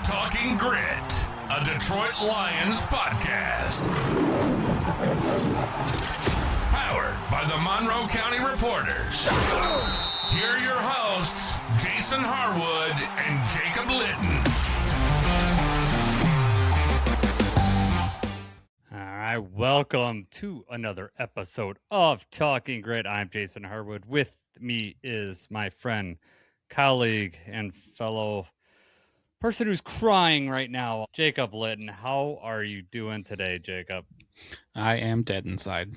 Talking Grit, a Detroit Lions podcast. Powered by the Monroe County Reporters. Here are your hosts, Jason Harwood and Jacob Litton. All right, welcome to another episode of Talking Grit. I'm Jason Harwood. With me is my friend, colleague, and fellow person who's crying right now, Jacob Litton. How are you doing today, Jacob? I am dead inside.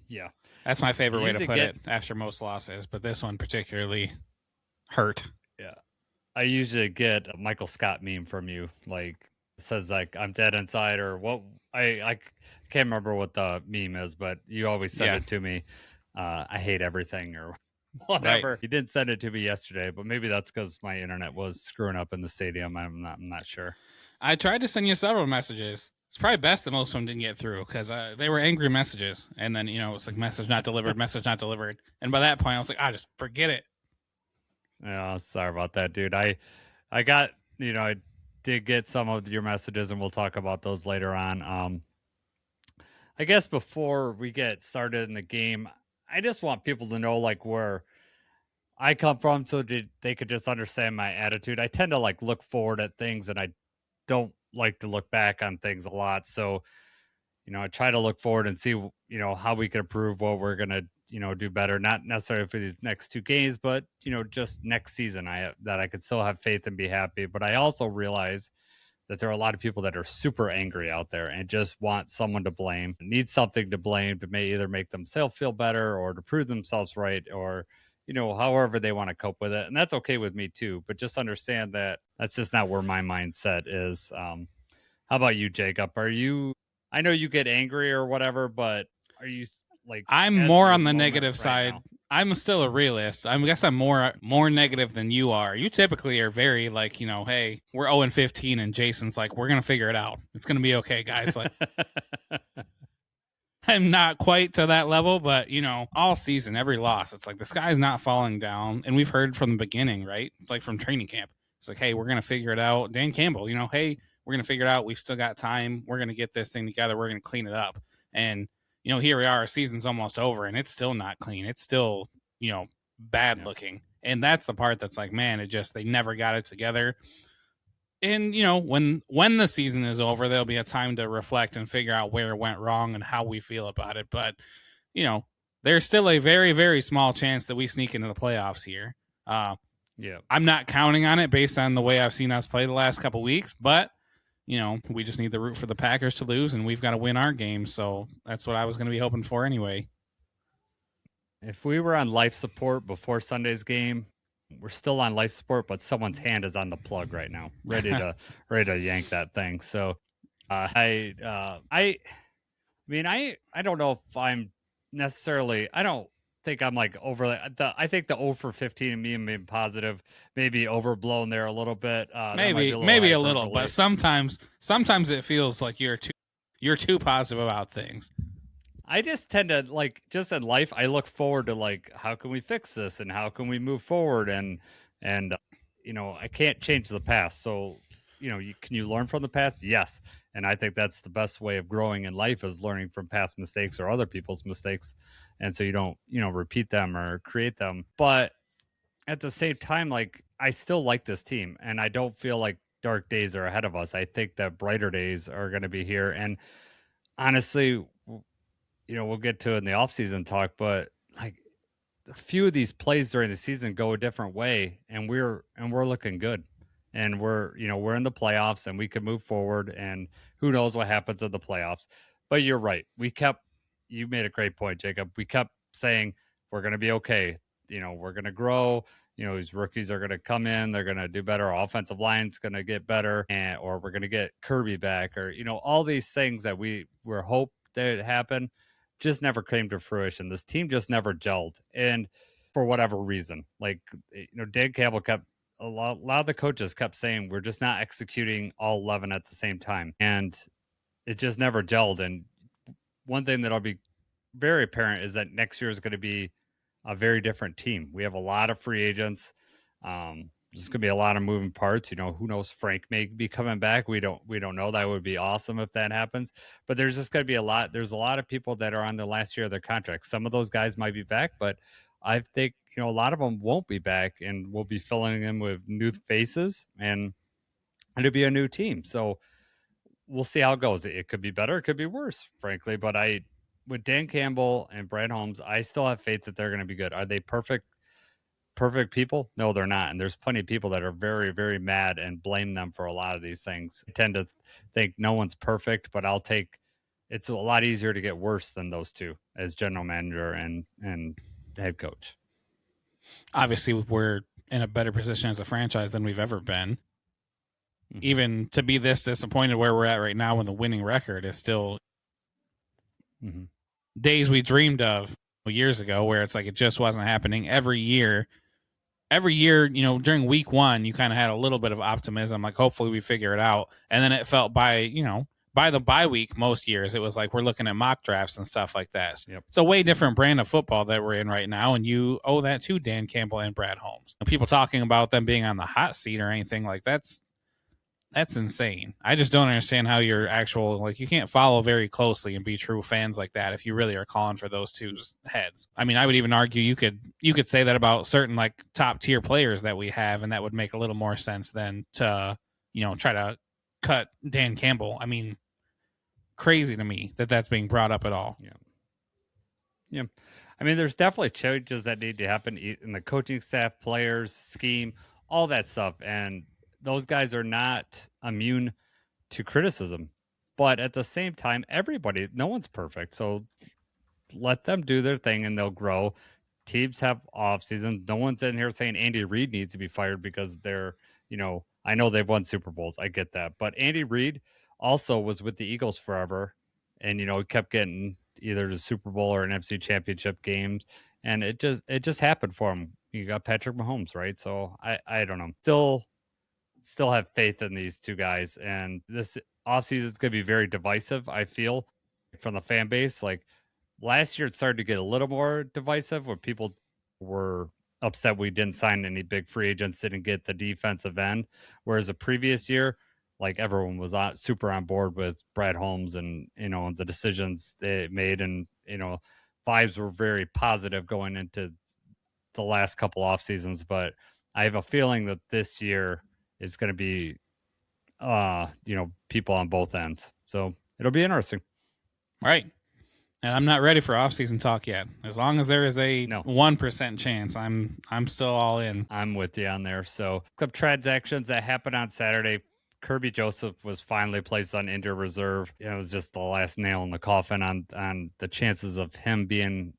Yeah. That's my favorite way to put it after most losses, but this one particularly hurt. Yeah. I usually get a Michael Scott meme from you, like, it says, like, I'm dead inside, or what. I can't remember what the meme is, but you always send it to me. I hate everything, or whatever. Right. You didn't send it to me yesterday, but maybe that's because my internet was screwing up in the stadium. I'm not sure. I tried to send you several messages. It's probably best that most of them didn't get through because they were angry messages. And then, it was like message not delivered, message not delivered. And by that point, I was like, just forget it. Yeah, sorry about that, dude. I got, I did get some of your messages, and we'll talk about those later on. I guess before we get started in the game, I just want people to know, like, where I come from so they could just understand my attitude. I tend to, like, look forward at things, and I don't like to look back on things a lot. So, I try to look forward and see, how we can improve, what we're going to, do better. Not necessarily for these next two games, but, just next season, that I could still have faith and be happy. But I also realize that there are a lot of people that are super angry out there and just want someone to blame, need something to blame to either make themselves feel better or to prove themselves right, or, however they want to cope with it. And that's okay with me too, but just understand that that's just not where my mindset is. How about you, Jacob? I know you get angry or whatever, but are you like, I'm more on the negative side. Now? I'm still a realist. I guess I'm more negative than you are. You typically are very like, hey, we're 0-15 and Jason's like, we're going to figure it out. It's going to be okay, guys. Like, I'm not quite to that level, but all season, every loss, it's like the sky's not falling down. And we've heard from the beginning, right? Like from training camp. It's like, hey, we're going to figure it out. Dan Campbell, hey, we're going to figure it out. We've still got time. We're going to get this thing together. We're going to clean it up. And here we are, our season's almost over and it's still not clean. It's still, bad looking. And that's the part that's like, man, they never got it together. And, when the season is over, there'll be a time to reflect and figure out where it went wrong and how we feel about it. But, there's still a very, very small chance that we sneak into the playoffs here. I'm not counting on it based on the way I've seen us play the last couple weeks, but we just need to root for the Packers to lose, and we've got to win our game. So that's what I was going to be hoping for anyway. If we were on life support before Sunday's game, we're still on life support, but someone's hand is on the plug right now, ready to yank that thing. So I don't know if I'm necessarily, I don't think I'm like overly, I think the 0 for 15 and me being positive, maybe overblown there a little bit. Maybe a little, but sometimes it feels like you're too positive about things. I just tend to, like, just in life, I look forward to, like, how can we fix this and how can we move forward? And I can't change the past. So, can you learn from the past? Yes. And I think that's the best way of growing in life, is learning from past mistakes or other people's mistakes. And so you don't, repeat them or create them. But at the same time, like, I still like this team, and I don't feel like dark days are ahead of us. I think that brighter days are going to be here. And honestly, we'll get to it in the offseason talk, but like, a few of these plays during the season go a different way, and we're looking good. And we're in the playoffs, and we can move forward, and who knows what happens in the playoffs. But you're right. You made a great point, Jacob. We kept saying we're going to be okay. We're going to grow. These rookies are going to come in. They're going to do better. Our offensive line's going to get better, or we're going to get Kirby back, or, all these things that we were hoped that would happen just never came to fruition. This team just never gelled. And for whatever reason, like, Dan Campbell a lot of the coaches kept saying, we're just not executing all 11 at the same time. And it just never gelled. And one thing that'll be very apparent is that next year is going to be a very different team. We have a lot of free agents. There's there's going to be a lot of moving parts. Who knows? Frank may be coming back. We don't know. That would be awesome if that happens. But there's just going to be a lot. There's a lot of people that are on the last year of their contracts. Some of those guys might be back, but I think a lot of them won't be back, and we'll be filling in with new faces, and it'll be a new team. So we'll see how it goes. It could be better, it could be worse, frankly. But with Dan Campbell and Brad Holmes, I still have faith that they're going to be good. Are they perfect people? No, they're not. And there's plenty of people that are very, very mad and blame them for a lot of these things. I tend to think no one's perfect, but it's a lot easier to get worse than those two as general manager and head coach. Obviously, we're in a better position as a franchise than we've ever been. Mm-hmm. Even to be this disappointed where we're at right now when the winning record is still days we dreamed of years ago, where it's like it just wasn't happening. Every year, during week one, you kind of had a little bit of optimism, like hopefully we figure it out. And then it felt by the bye week, most years, it was like we're looking at mock drafts and stuff like that. Yep. It's a way different brand of football that we're in right now, and you owe that to Dan Campbell and Brad Holmes. And people talking about them being on the hot seat or anything like that's insane. I just don't understand how your actual, you can't follow very closely and be true fans like that if you really are calling for those two's heads. I mean, I would even argue you could say that about certain top tier players that we have, and that would make a little more sense than to, try to cut Dan Campbell. I mean, crazy to me that's being brought up at all. Yeah. I mean, there's definitely changes that need to happen in the coaching staff, players, scheme, all that stuff. And those guys are not immune to criticism, but at the same time, no one's perfect. So let them do their thing and they'll grow. Teams have off seasons. No one's in here saying Andy Reid needs to be fired because they're, I know they've won Super Bowls. I get that. But Andy Reid also was with the Eagles forever and, kept getting either the Super Bowl or an NFC championship games. And it just happened for him. You got Patrick Mahomes, right? So I don't know. Still have faith in these two guys, and this offseason is going to be very divisive, I feel, from the fan base. Like last year, it started to get a little more divisive where people were upset we didn't sign any big free agents, didn't get the defensive end. Whereas the previous year, everyone was super on board with Brad Holmes and, the decisions they made. And, vibes were very positive going into the last couple off seasons. But I have a feeling that this year is going to be, people on both ends. So it'll be interesting. Right. And I'm not ready for off-season talk yet. As long as there is a 1% chance, I'm still all in. I'm with you on there. So some transactions that happened on Saturday. Kirby Joseph was finally placed on injured reserve. It was just the last nail in the coffin on the chances of him being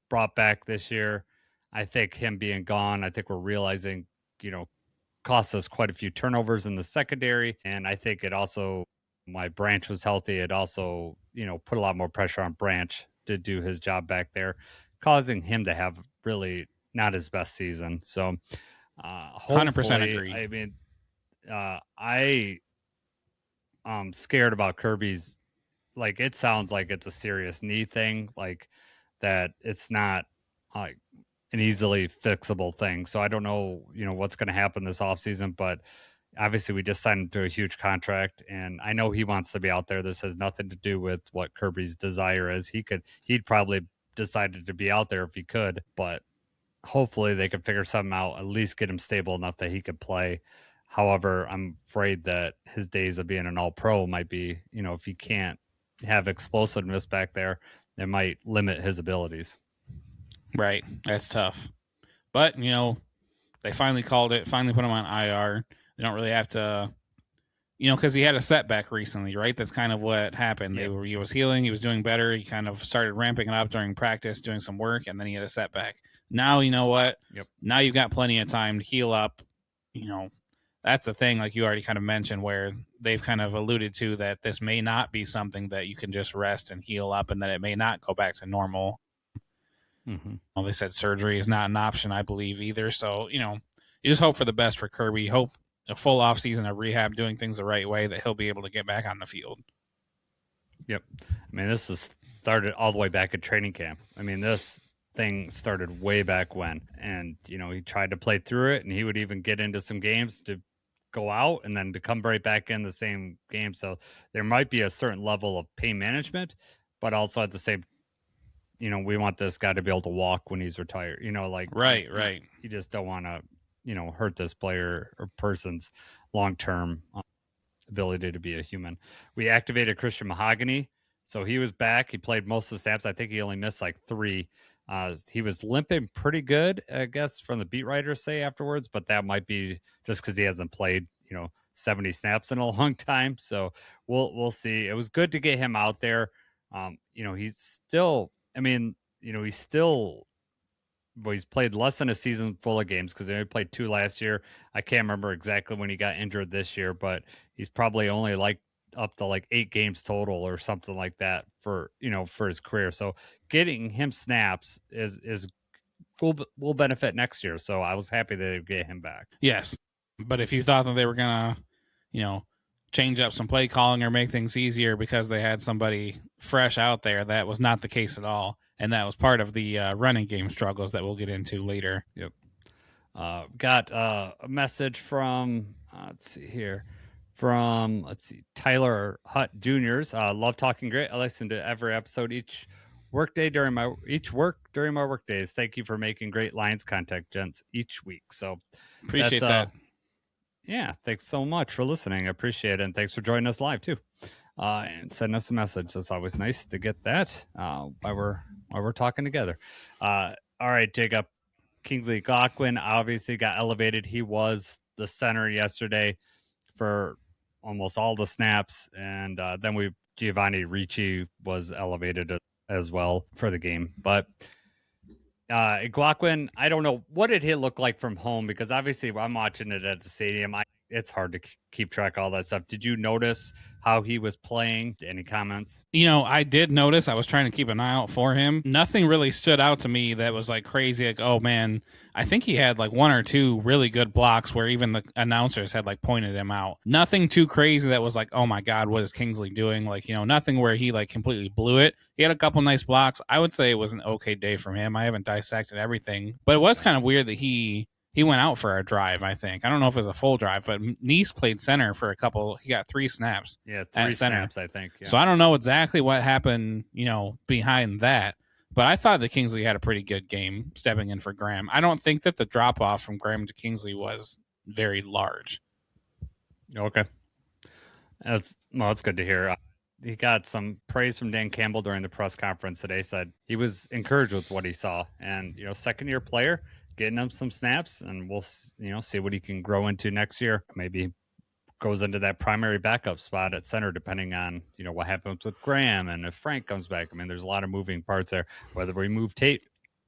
brought back this year. I think him being gone, I think we're realizing, cost us quite a few turnovers in the secondary. And I think it also, my Branch was healthy. It also, put a lot more pressure on Branch to do his job back there, causing him to have really not his best season. So 100% agree. I mean, I'm scared about Kirby's, it sounds like it's a serious knee thing, that it's not an easily fixable thing. So I don't know, what's going to happen this offseason, but obviously we just signed him to a huge contract and I know he wants to be out there. This has nothing to do with what Kirby's desire is. He'd probably decided to be out there if he could, but hopefully they can figure something out, at least get him stable enough that he could play. However, I'm afraid that his days of being an all-pro might be, if he can't have explosiveness back there, it might limit his abilities. Right. That's tough. But, they finally called it, finally put him on IR. They don't really have to, because he had a setback recently, right? That's kind of what happened. Yep. He was healing. He was doing better. He kind of started ramping it up during practice, doing some work, and then he had a setback. Now, you know what? Yep. Now you've got plenty of time to heal up. That's the thing, like you already kind of mentioned, where they've kind of alluded to that this may not be something that you can just rest and heal up and that it may not go back to normal. Mm-hmm. Well, they said surgery is not an option, I believe, either. So, you just hope for the best for Kirby. Hope a full offseason of rehab, doing things the right way, that he'll be able to get back on the field. Yep. I mean, this has started all the way back at training camp. I mean, this thing started way back when. And, you know, he tried to play through it, and he would even get into some games to go out and then to come right back in the same game. So there might be a certain level of pain management, but also at the same, you know, we want this guy to be able to walk when he's retired, you know, like, Right. You just don't want to, you know, hurt this player or person's long-term ability to be a human. We activated Christian Mahogany. So he was back. He played most of the snaps. I think he only missed like 3. He was limping pretty good, I guess, from the beat writers say afterwards, but that might be just because he hasn't played, you know, 70 snaps in a long time. So we'll see. It was good to get him out there. You know, he's still, I mean, you know, he's played less than a season full of games because he only played 2 last year. I can't remember exactly when he got injured this year, but he's probably only like up to like 8 games total or something like that for, you know, for his career. So getting him snaps will benefit next year. So I was happy that they get him back. Yes. But if you thought that they were going to, you know, change up some play calling or make things easier because they had somebody fresh out there, that was not the case at all. And that was part of the running game struggles that we'll get into later. Yep. Got a message from, Tyler Hutt Jr.'s. Love talking great. I listen to every episode each work during my work days. Thank you for making great Lions contact, gents, each week. So appreciate that. Yeah, thanks so much for listening. I appreciate it. And thanks for joining us live too. And sending us a message. It's always nice to get that while we're talking together. All right, Jacob. Kingsley Gockwin obviously got elevated. He was the center yesterday for almost all the snaps, and then Giovanni Ricci was elevated as well for the game. But Gockwin, I don't know, what did he look like from home? Because obviously I'm watching it at the stadium. It's hard to keep track of all that stuff. Did you notice how he was playing? Any comments? You know, I did notice. I was trying to keep an eye out for him. Nothing really stood out to me that was like crazy. Like, oh man, I think he had like 1 or 2 really good blocks where even the announcers had like pointed him out. Nothing too crazy that was like, oh my God, what is Kingsley doing? Like, you know, nothing where he like completely blew it. He had a couple nice blocks. I would say it was an okay day from him. I haven't dissected everything, but it was kind of weird that he went out for a drive, I think. I don't know if it was a full drive, but Nice played center for a couple. He got 3 snaps. Yeah, 3 snaps, I think. Yeah. So I don't know exactly what happened, you know, behind that. But I thought that Kingsley had a pretty good game stepping in for Graham. I don't think that the drop-off from Graham to Kingsley was very large. Okay. That's good to hear. He got some praise from Dan Campbell during the press conference today. Said he was encouraged with what he saw. And, you know, second-year player, getting him some snaps, and we'll, you know, see what he can grow into next year. Maybe goes into that primary backup spot at center, depending on, you know, what happens with Graham and if Frank comes back. I mean, there's a lot of moving parts there. Whether we move Tate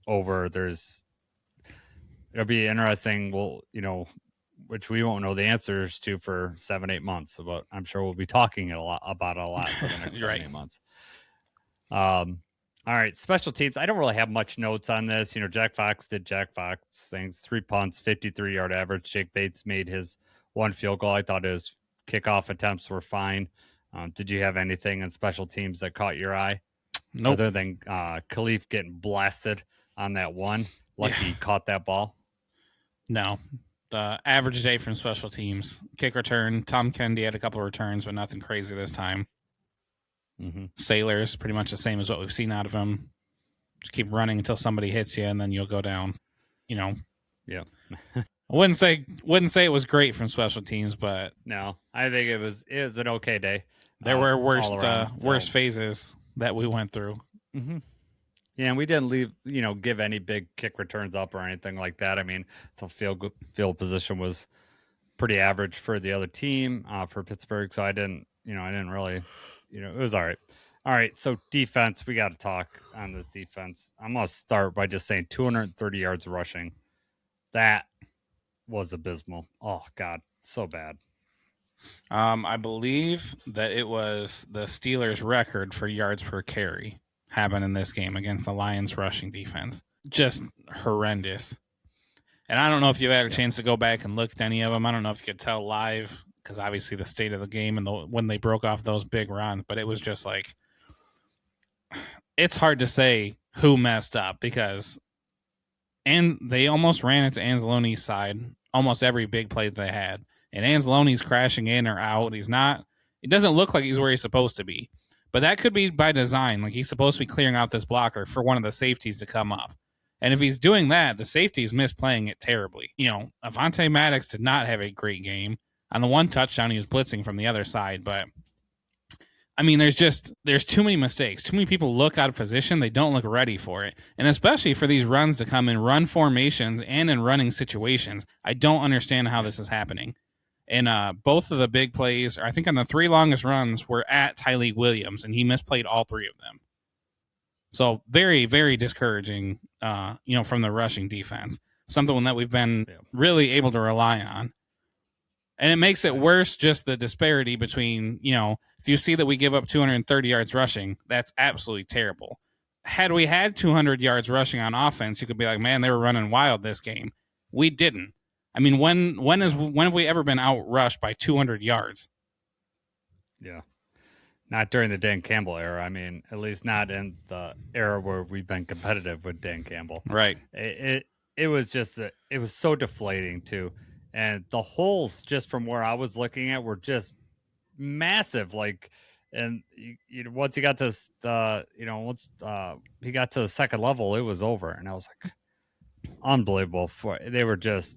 over, it'll be interesting. We'll, you know, which we won't know the answers to for 7-8 months. But I'm sure we'll be talking about a lot for the next 7-8 months. All right, special teams. I don't really have much notes on this. You know, Jack Fox did Jack Fox things. 3 punts, 53-yard average. Jake Bates made his 1 field goal. I thought his kickoff attempts were fine. Did you have anything in special teams that caught your eye? Nope. Other than Khalif getting blasted on that one. Lucky he caught that ball. No. Average day from special teams. Kick return. Tom Kennedy had a couple of returns, but nothing crazy this time. Mm-hmm. Sailors, pretty much the same as what we've seen out of him. Just keep running until somebody hits you, and then you'll go down. You know. Yeah. I wouldn't say it was great from special teams, but no, I think it was an okay day. There were worse phases that we went through. Mm-hmm. Yeah, and we didn't give any big kick returns up or anything like that. I mean, the field position was pretty average for the other team for Pittsburgh, so I didn't really. It was all right. All right, so defense, we got to talk on this defense. I'm going to start by just saying 230 yards rushing. That was abysmal. Oh, God, so bad. I believe that it was the Steelers' record for yards per carry happened in this game against the Lions' rushing defense. Just horrendous. And I don't know if you've had a chance to go back and look at any of them. I don't know if you could tell live, because obviously the state of the game and when they broke off those big runs, but it was just like, it's hard to say who messed up, because and they almost ran into Anzalone's side almost every big play that they had. And Anzalone's crashing in or out. He's not, it doesn't look like he's where he's supposed to be. But that could be by design. Like, he's supposed to be clearing out this blocker for one of the safeties to come up. And if he's doing that, the safety's misplaying it terribly. You know, Avonte Maddox did not have a great game. On the one touchdown, he was blitzing from the other side. But, I mean, there's too many mistakes. Too many people look out of position. They don't look ready for it. And especially for these runs to come in run formations and in running situations, I don't understand how this is happening. And both of the big plays, I think on the 3 longest runs, were at Tyleik Williams, and he misplayed all 3 of them. So very, very discouraging, from the rushing defense. Something that we've been really able to rely on. And it makes it worse, just the disparity between, if you see that we give up 230 yards rushing, that's absolutely terrible. Had we had 200 yards rushing on offense, you could be like, man, they were running wild this game. We didn't. I mean, when have we ever been outrushed by 200 yards? Yeah. Not during the Dan Campbell era. I mean, at least not in the era where we've been competitive with Dan Campbell. Right. It was just, it was so deflating too. And the holes just from where I was looking at were just massive. Like, and once he got to once he got to the second level, it was over. And I was like, unbelievable. They were just,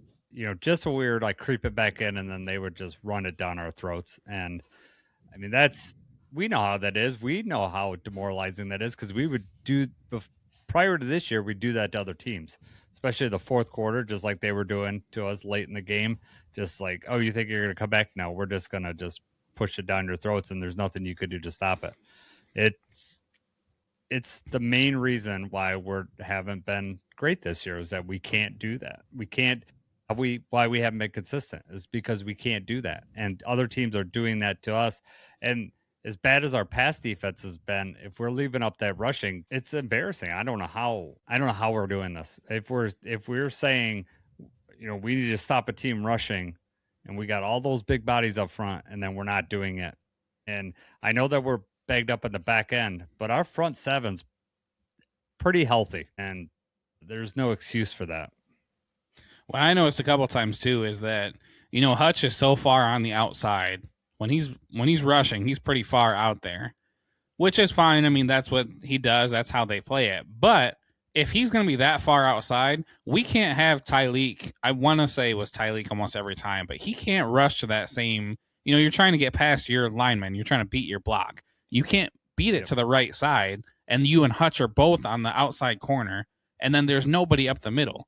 just when we were like creeping back in, and then they would just run it down our throats. And I mean, we know how that is. We know how demoralizing that is, because we would do, prior to this year, we'd do that to other teams, especially the fourth quarter, just like they were doing to us late in the game. Just like, oh, you think you're going to come back? No, we're just going to just push it down your throats, and there's nothing you could do to stop it. It's the main reason why haven't been great this year, is that we can't do that. Why we haven't been consistent is because we can't do that. And other teams are doing that to us. And as bad as our pass defense has been, if we're leaving up that rushing, it's embarrassing. I don't know how we're doing this. If we're saying, we need to stop a team rushing, and we got all those big bodies up front, and then we're not doing it. And I know that we're bagged up in the back end, but our front seven's pretty healthy, and there's no excuse for that. What I noticed a couple times too is that, Hutch is so far on the outside. When he's rushing, he's pretty far out there, which is fine. I mean, that's what he does. That's how they play it. But if he's going to be that far outside, we can't have Tyleik. I want to say it was Tyleik almost every time, but he can't rush to that same, you're trying to get past your lineman. You're trying to beat your block. You can't beat it to the right side, and you and Hutch are both on the outside corner, and then there's nobody up the middle.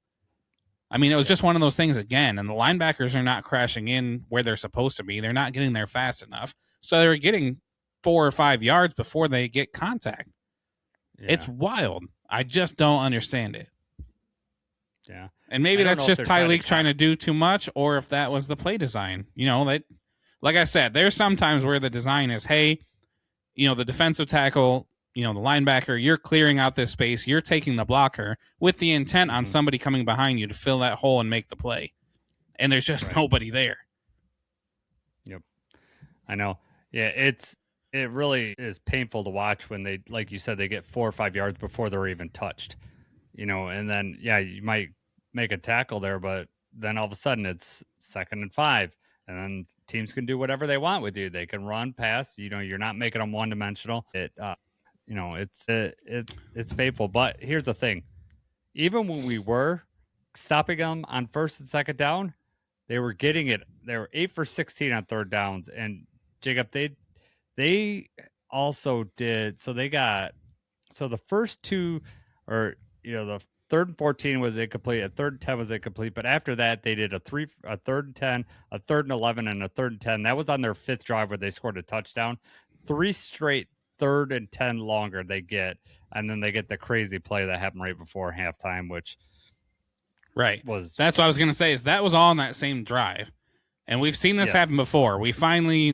I mean, it was just one of those things again, and the linebackers are not crashing in where they're supposed to be. They're not getting there fast enough. So they're getting 4 or 5 yards before they get contact. Yeah. It's wild. I just don't understand it. Yeah. And maybe that's just Tyleik trying to do too much, or if that was the play design. Like I said, there's sometimes where the design is, hey, the defensive tackle, the linebacker, you're clearing out this space. You're taking the blocker with the intent on somebody coming behind you to fill that hole and make the play. And there's just nobody there. Yep. I know. Yeah, it really is painful to watch when they, like you said, they get 4 or 5 yards before they're even touched. And then, you might make a tackle there, but then all of a sudden it's 2nd and 5. And then teams can do whatever they want with you. They can run, pass. You're not making them one-dimensional. It's painful. But here's the thing: even when we were stopping them on 1st and 2nd down, they were getting it. They were 8 for 16 on 3rd downs. And Jacob, they also did. So the first 2, or the 3rd and 14 was incomplete. A 3rd and 10 was incomplete. But after that, they did a 3rd and 10, a 3rd and 11, and a 3rd and 10. That was on their 5th drive where they scored a touchdown. 3 straight 3rd and 10 longer they get, and then they get the crazy play that happened right before halftime, which that's what I was going to say, is that was all on that same drive. And we've seen this happen before. We finally,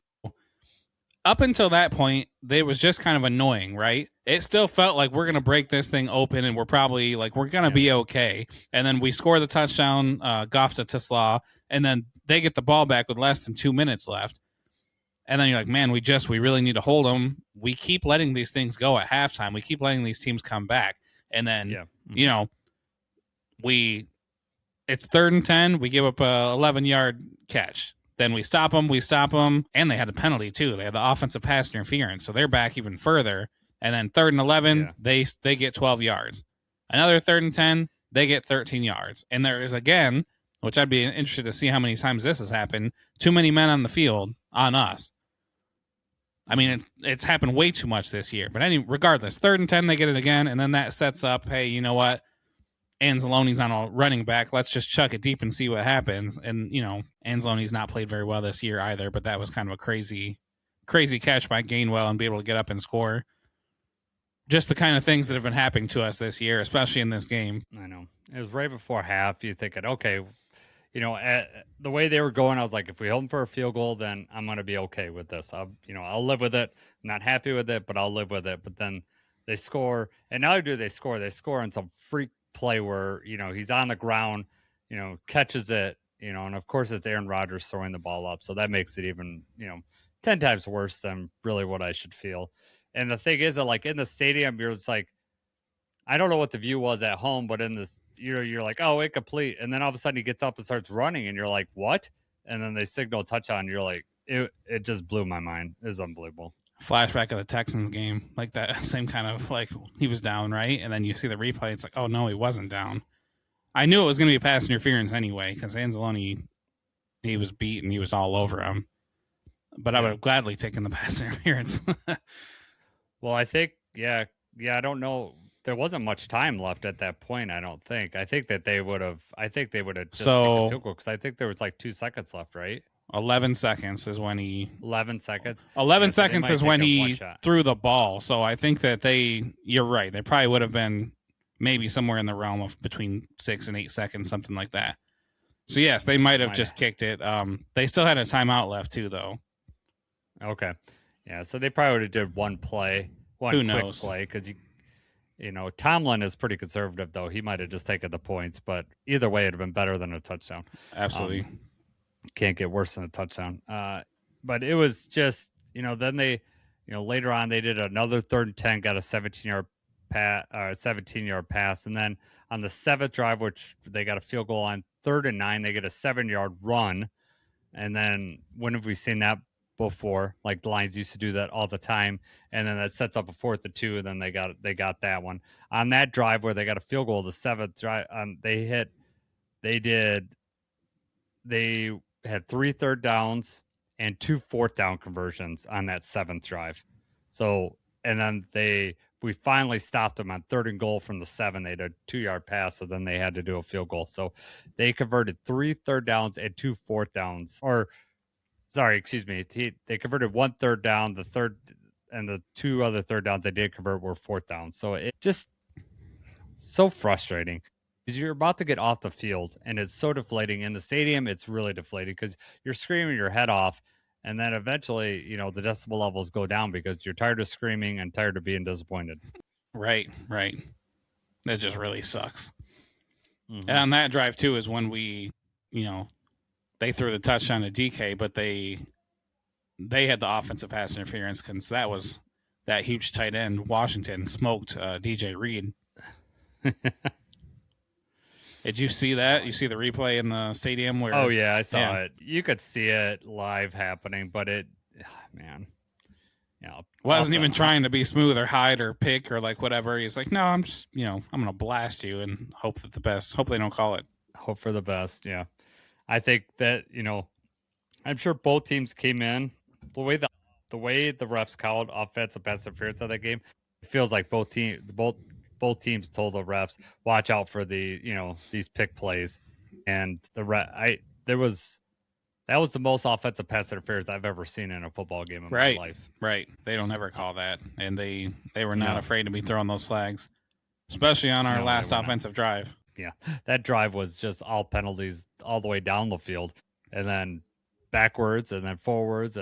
up until that point, it was just kind of annoying, right? It still felt like we're going to break this thing open, and we're probably like, we're going to be okay. And then we score the touchdown, Goff to Tisla, and then they get the ball back with less than 2 minutes left. And then you're like, man, we really need to hold them. We keep letting these things go at halftime. We keep letting these teams come back. And then, you know, it's 3rd and 10. We give up a 11-yard catch. Then we stop them, and they had a penalty too. They had the offensive pass interference, so they're back even further. And then 3rd and 11, they get 12 yards. Another 3rd and 10, they get 13 yards. And there is, again, which I'd be interested to see how many times this has happened, too many men on the field on us. I mean, it's happened way too much this year. But regardless, 3rd and 10, they get it again, and then that sets up, hey, you know what? Anzalone's on a running back. Let's just chuck it deep and see what happens. And, you know, Anzalone's not played very well this year either, but that was kind of a crazy catch by Gainwell and be able to get up and score. Just the kind of things that have been happening to us this year, especially in this game. I know. It was right before half. You thinking, okay, you know, the way they were going, I was like, if we hold them for a field goal, then I'm going to be okay with this. I'll live with it. I'm not happy with it, but I'll live with it. But then they score, and not only do they score on some freak play where, you know, he's on the ground, you know, catches it, you know, and of course it's Aaron Rodgers throwing the ball up. So that makes it even, you know, 10 times worse than really what I should feel. And the thing is that, like, in the stadium, you're just like, I don't know what the view was at home, but in this, you're like, oh, incomplete. And then all of a sudden he gets up and starts running and you're like, what? And then they signal a touchdown. And you're like, it just blew my mind. It was unbelievable. Flashback of the Texans game, like that same kind of, like, he was down, right? And then you see the replay. It's like, oh, no, he wasn't down. I knew it was going to be pass interference anyway because Anzalone, he was beat and he was all over him. But I would have gladly taken the pass interference. Well, I think, I don't know. There wasn't much time left at that point, I don't think. I think that they would have just taken a field goal because I think there was like 2 seconds left, right? 11 seconds is when he... 11 seconds? 11 seconds is when he threw the ball. So I think that you're right. They probably would have been maybe somewhere in the realm of between 6 and 8 seconds, something like that. So yes, they might have just kicked it. They still had a timeout left too, though. Okay. Yeah, so they probably would have did one play, quick play, because you know, Tomlin is pretty conservative, though. He might have just taken the points, but either way, it'd have been better than a touchdown. Absolutely. Can't get worse than a touchdown. But it was just, you know, then they, you know, later on they did another 3rd and 10, got a 17-yard pass, and then on the 7th drive, which they got a field goal on 3rd and 9, they get a 7-yard run. And then when have we seen that before? Like the Lions used to do that all the time, and then that sets up a 4th and 2, and then they got that one on that drive where they got a field goal. The 7th drive, they had 3 third downs and 2 4th down conversions on that 7th drive. So, and then we finally stopped them on 3rd and goal from the 7. They had a 2-yard pass, so then they had to do a field goal. So they converted 3 third downs and 2 4th downs. Sorry, excuse me. They converted 1 third down, the 3rd and the 2 other 3rd downs they did convert were 4th downs. So it just so frustrating because you're about to get off the field and it's so deflating. In the stadium, it's really deflating because you're screaming your head off. And then eventually, you know, the decibel levels go down because you're tired of screaming and tired of being disappointed. Right. That just really sucks. Mm-hmm. And on that drive, too, is when we, you know, they threw the touchdown to DK, but they had the offensive pass interference because that was that huge tight end, Washington, smoked DJ Reed. Did you see that? You see the replay in the stadium where? Oh yeah, I saw it. You could see it live happening, but man, wasn't even trying to be smooth or hide or pick or like whatever. He's like, no, I'm just, you know, I'm gonna blast you and hope that the best. Hope they don't call it. Hope for the best. Yeah, I think that, you know, I'm sure both teams came in the way the refs called offensive pass interference of that game. It feels like both teams told the refs, watch out for these pick plays, and that was the most offensive pass interference I've ever seen in a football game in my life. Right. They don't ever call that, and they were not afraid to be throwing those flags, especially on our last offensive drive. Yeah, that drive was just all penalties all the way down the field, and then backwards, and then forwards.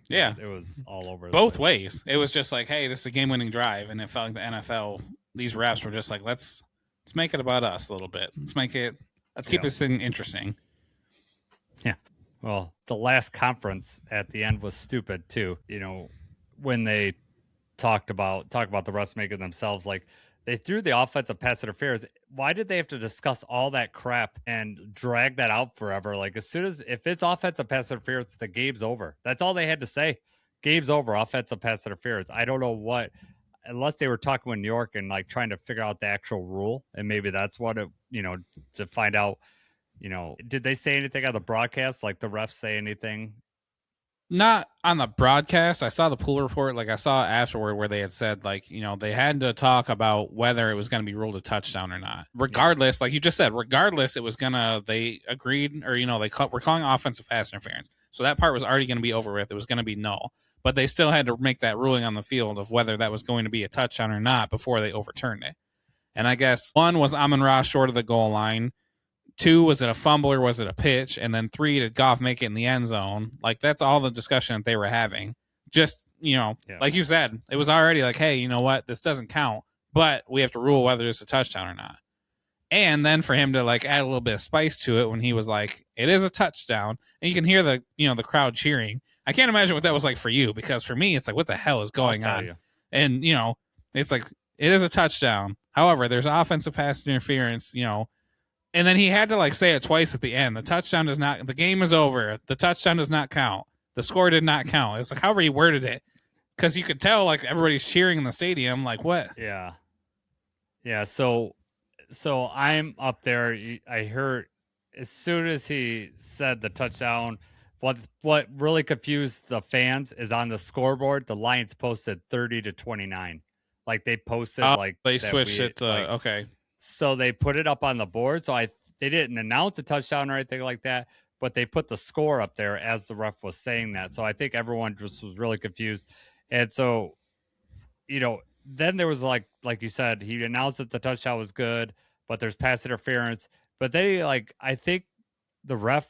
Yeah, it was all over both ways. It was just like, hey, this is a game-winning drive, and it felt like the NFL. These refs were just like, let's make it about us a little bit. Let's keep this thing interesting. Yeah. Well, the last conference at the end was stupid too. You know, when they talk about the refs making themselves like They threw the offensive pass interference. Why did they have to discuss all that crap and drag that out forever? Like as soon as if it's offensive pass interference, the game's over. That's all they had to say. Game's over. Offensive pass interference. I don't know what, unless they were talking with New York and like trying to figure out the actual rule, and maybe that's what it, to find out. Did they say anything on the broadcast? Like the refs say anything? Not on the broadcast. I saw the pool report. Like I saw afterward where they had said, like, they had to talk about whether it was going to be ruled a touchdown or not. Regardless, like you just said, regardless, it was they agreed, or, we're calling offensive pass interference. So that part was already going to be over with. It was going to be null. But they still had to make that ruling on the field of whether that was going to be a touchdown or not before they overturned it. And I guess 1 was Amon-Ra short of the goal line. 2, was it a fumble or was it a pitch? And then 3, did Goff make it in the end zone? Like, that's all the discussion that they were having. Just, like you said, it was already like, hey, you know what? This doesn't count, but we have to rule whether it's a touchdown or not. And then for him to, like, add a little bit of spice to it when he was like, it is a touchdown. And you can hear the, the crowd cheering. I can't imagine what that was like for you, because for me, it's like, what the hell is going on? You. And, it's like, it is a touchdown. However, there's offensive pass interference, and then he had to like say it twice at the end. The game is over. The touchdown does not count. The score did not count. It's like however he worded it, because you could tell like everybody's cheering in the stadium. Like what? Yeah. So I'm up there. I heard as soon as he said the touchdown. What really confused the fans is on the scoreboard. The Lions posted 30-29. Like they posted they switched it to okay. So they put it up on the board. So they didn't announce a touchdown or anything like that, but they put the score up there as the ref was saying that. So I think everyone just was really confused. And so, then there was like you said, he announced that the touchdown was good, but there's pass interference. But I think the ref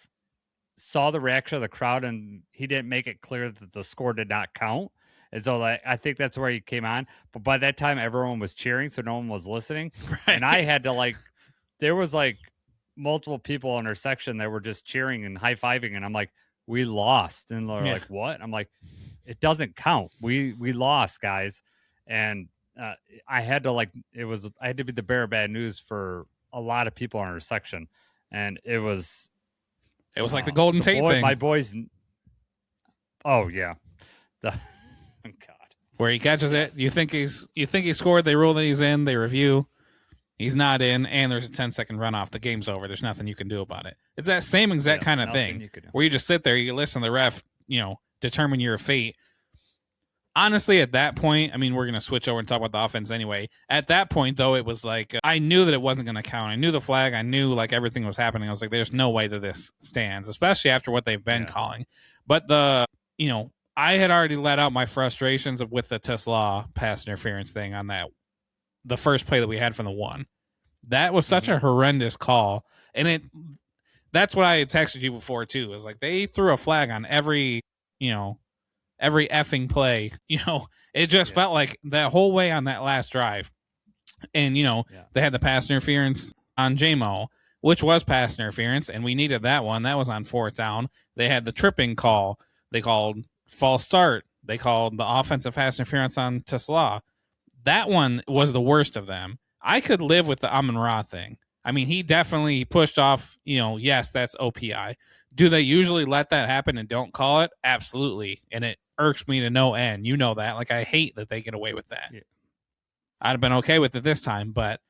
saw the reaction of the crowd and he didn't make it clear that the score did not count. And so I think that's where he came on. But by that time, everyone was cheering, so no one was listening. Right. And I had to there was multiple people in our section that were just cheering and high-fiving. And I'm like, we lost. And they're like, what? I'm like, it doesn't count. We lost, guys. And I had to I had to be the bearer of bad news for a lot of people in our section. And it was like the Golden Tate thing. My boys. Oh, yeah. Oh, God. Where he catches it, you think he scored, they rule that he's in, they review, he's not in, and there's a 10-second runoff. The game's over. There's nothing you can do about it. It's that same exact kind of thing where you just sit there, you listen to the ref, determine your fate. Honestly, at that point, I mean, we're going to switch over and talk about the offense anyway. At that point, though, it was like, I knew that it wasn't going to count. I knew the flag. I knew everything was happening. I was like, there's no way that this stands, especially after what they've been calling. But I had already let out my frustrations with the Tesla pass interference thing on the first play that we had from the 1. That was such a horrendous call. And that's what I had texted you before too, is like they threw a flag on every effing play. It just felt like that whole way on that last drive. And, they had the pass interference on JMO, which was pass interference, and we needed that one. That was on 4th down. They had the tripping call. They called false start. They called the offensive pass interference on Tesla. That one was the worst of them. I could live with the Amon-Ra thing. I mean, he definitely pushed off, yes, that's OPI. Do they usually let that happen and don't call it? Absolutely. And it irks me to no end. You know that. Like, I hate that they get away with that. Yeah. I'd have been okay with it this time, but,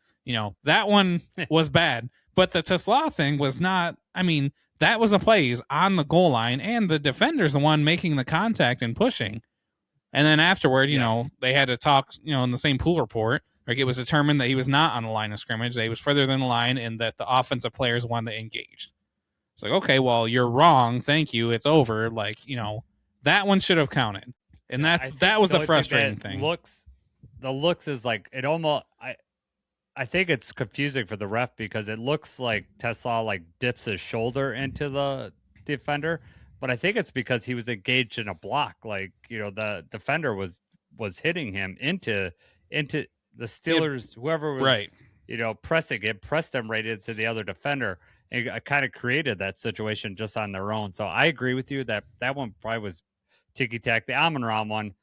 that one was bad. But the Tesla thing was not, I mean, that was the plays on the goal line, and the defender's the one making the contact and pushing. And then afterward, they had to talk, in the same pool report. Like it was determined that he was not on the line of scrimmage, that he was further than the line, and that the offensive player is one that engaged. It's like, okay, well, you're wrong. Thank you. It's over. That one should have counted. And that was the frustrating thing. The looks is like it almost. I think it's confusing for the ref because it looks like Tesla dips his shoulder into the defender, but I think it's because he was engaged in a block. The defender was hitting him into the Steelers, whoever was right. Pressing it, pressed them right into the other defender, and it kind of created that situation just on their own. So I agree with you that one probably was ticky tack. The Amon-Ra one,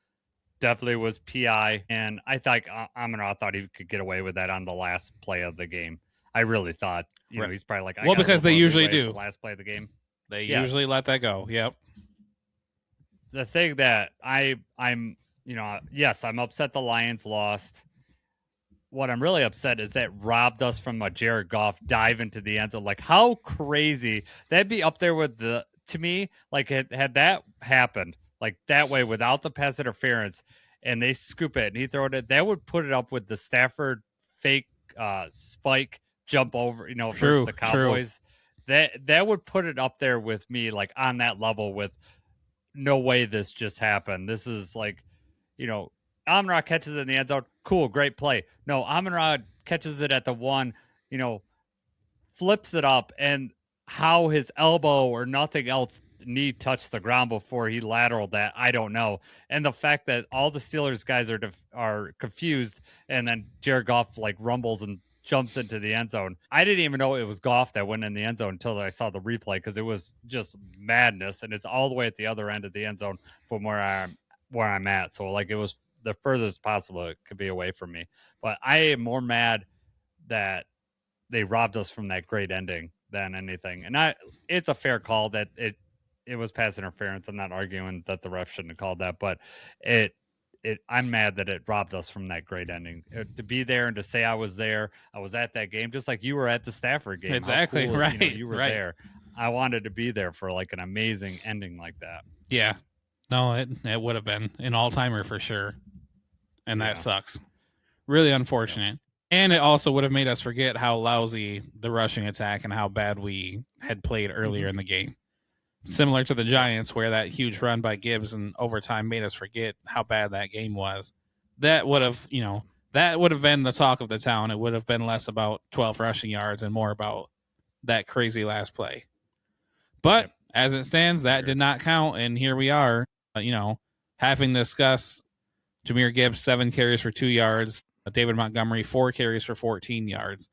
definitely was PI, and I thought Amon-Ra thought he could get away with that on the last play of the game. I really thought, Right. he's probably like, I Well, got a because little they more usually leeway. It's do. the last play of the game. They Yeah. usually let that go. Yep. The thing that I'm yes, I'm upset the Lions lost. What I'm really upset is that robbed us from a Jared Goff dive into the end zone. Like, how crazy that'd be up there with to me, like had that happened like that way without the pass interference and they scoop it and he throw it, that would put it up with the Stafford fake spike jump over, versus the Cowboys. That would put it up there with me, like on that level with no way this just happened. This is like, Amon-Ra catches it in the end zone. Cool, great play. No, Amon-Ra catches it at the one, flips it up, and how his elbow or nothing else knee touched the ground before he lateraled that, I don't know. And the fact that all the Steelers guys are confused, and then Jared Goff like rumbles and jumps into the end zone. I didn't even know it was Goff that went in the end zone until I saw the replay, because it was just madness, and it's all the way at the other end of the end zone from where I'm at. So like it was the furthest possible it could be away from me. But I am more mad that they robbed us from that great ending than anything. And it's a fair call that it was pass interference. I'm not arguing that the ref shouldn't have called that, but I'm mad that it robbed us from that great ending. To be there and to say I was there, I was at that game, just like you were at the Stafford game. Exactly. Cool, right. You were right. there. I wanted to be there for like an amazing ending like that. Yeah. No, it would have been an all-timer for sure. And that sucks. Really unfortunate. Yeah. And it also would have made us forget how lousy the rushing attack and how bad we had played earlier in the game. Similar to the Giants, where that huge run by Gibbs in overtime made us forget how bad that game was. That would have, been the talk of the town. It would have been less about 12 rushing yards and more about that crazy last play. But as it stands, that did not count, and here we are, having discussed Jahmyr Gibbs 7 carries for 2 yards, David Montgomery 4 carries for 14 yards.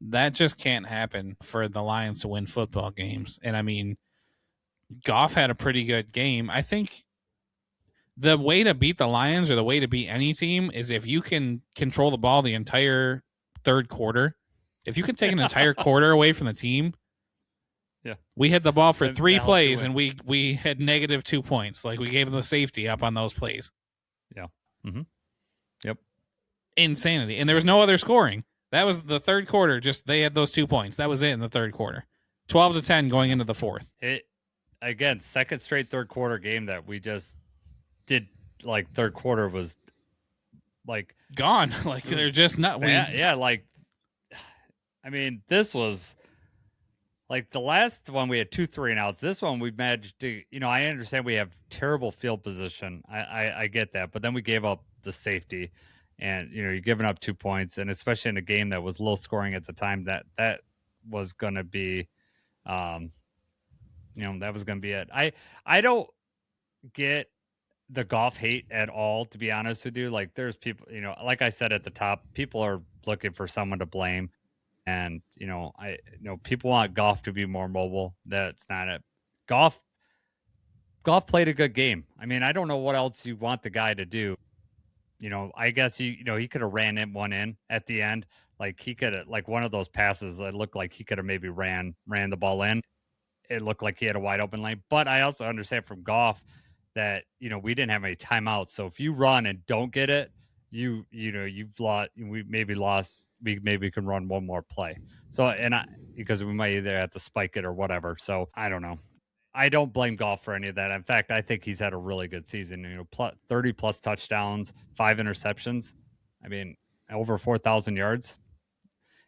That just can't happen for the Lions to win football games. And I mean, Goff had a pretty good game. I think the way to beat the Lions or the way to beat any team is if you can control the ball the entire third quarter. If you can take an entire quarter away from the team. Yeah. We had the ball for 3 plays and we had -2 points. Like we gave them the safety up on those plays. Yeah. Mm-hmm. Yep. Insanity. And there was no other scoring. That was the third quarter. Just they had those 2 points. That was it in the third quarter. 12-10 going into the fourth. Again, second straight third quarter game that we just did. Like third quarter was like gone. Like they're just not. Yeah. Like, I mean, this was like the last one we had 2 3-and-outs. This one we managed to. I understand we have terrible field position. I get that, but then we gave up the safety, and you're giving up 2 points, and especially in a game that was low scoring at the time, that was going to be. That was going to be it. I don't get the Goff hate at all, to be honest with you. Like there's people, like I said at the top, people are looking for someone to blame. And, people want Goff to be more mobile. That's not it. Goff played a good game. I mean, I don't know what else you want the guy to do. I guess he could have ran one in at the end. Like he could have, like one of those passes that looked like he could have maybe ran the ball in. It looked like he had a wide open lane. But I also understand from Goff that, we didn't have any timeouts. So if you run and don't get it, you've lost. We maybe can run one more play. So, because we might either have to spike it or whatever. So I don't know. I don't blame Goff for any of that. In fact, I think he's had a really good season. 30 plus touchdowns, 5 interceptions. I mean, over 4,000 yards.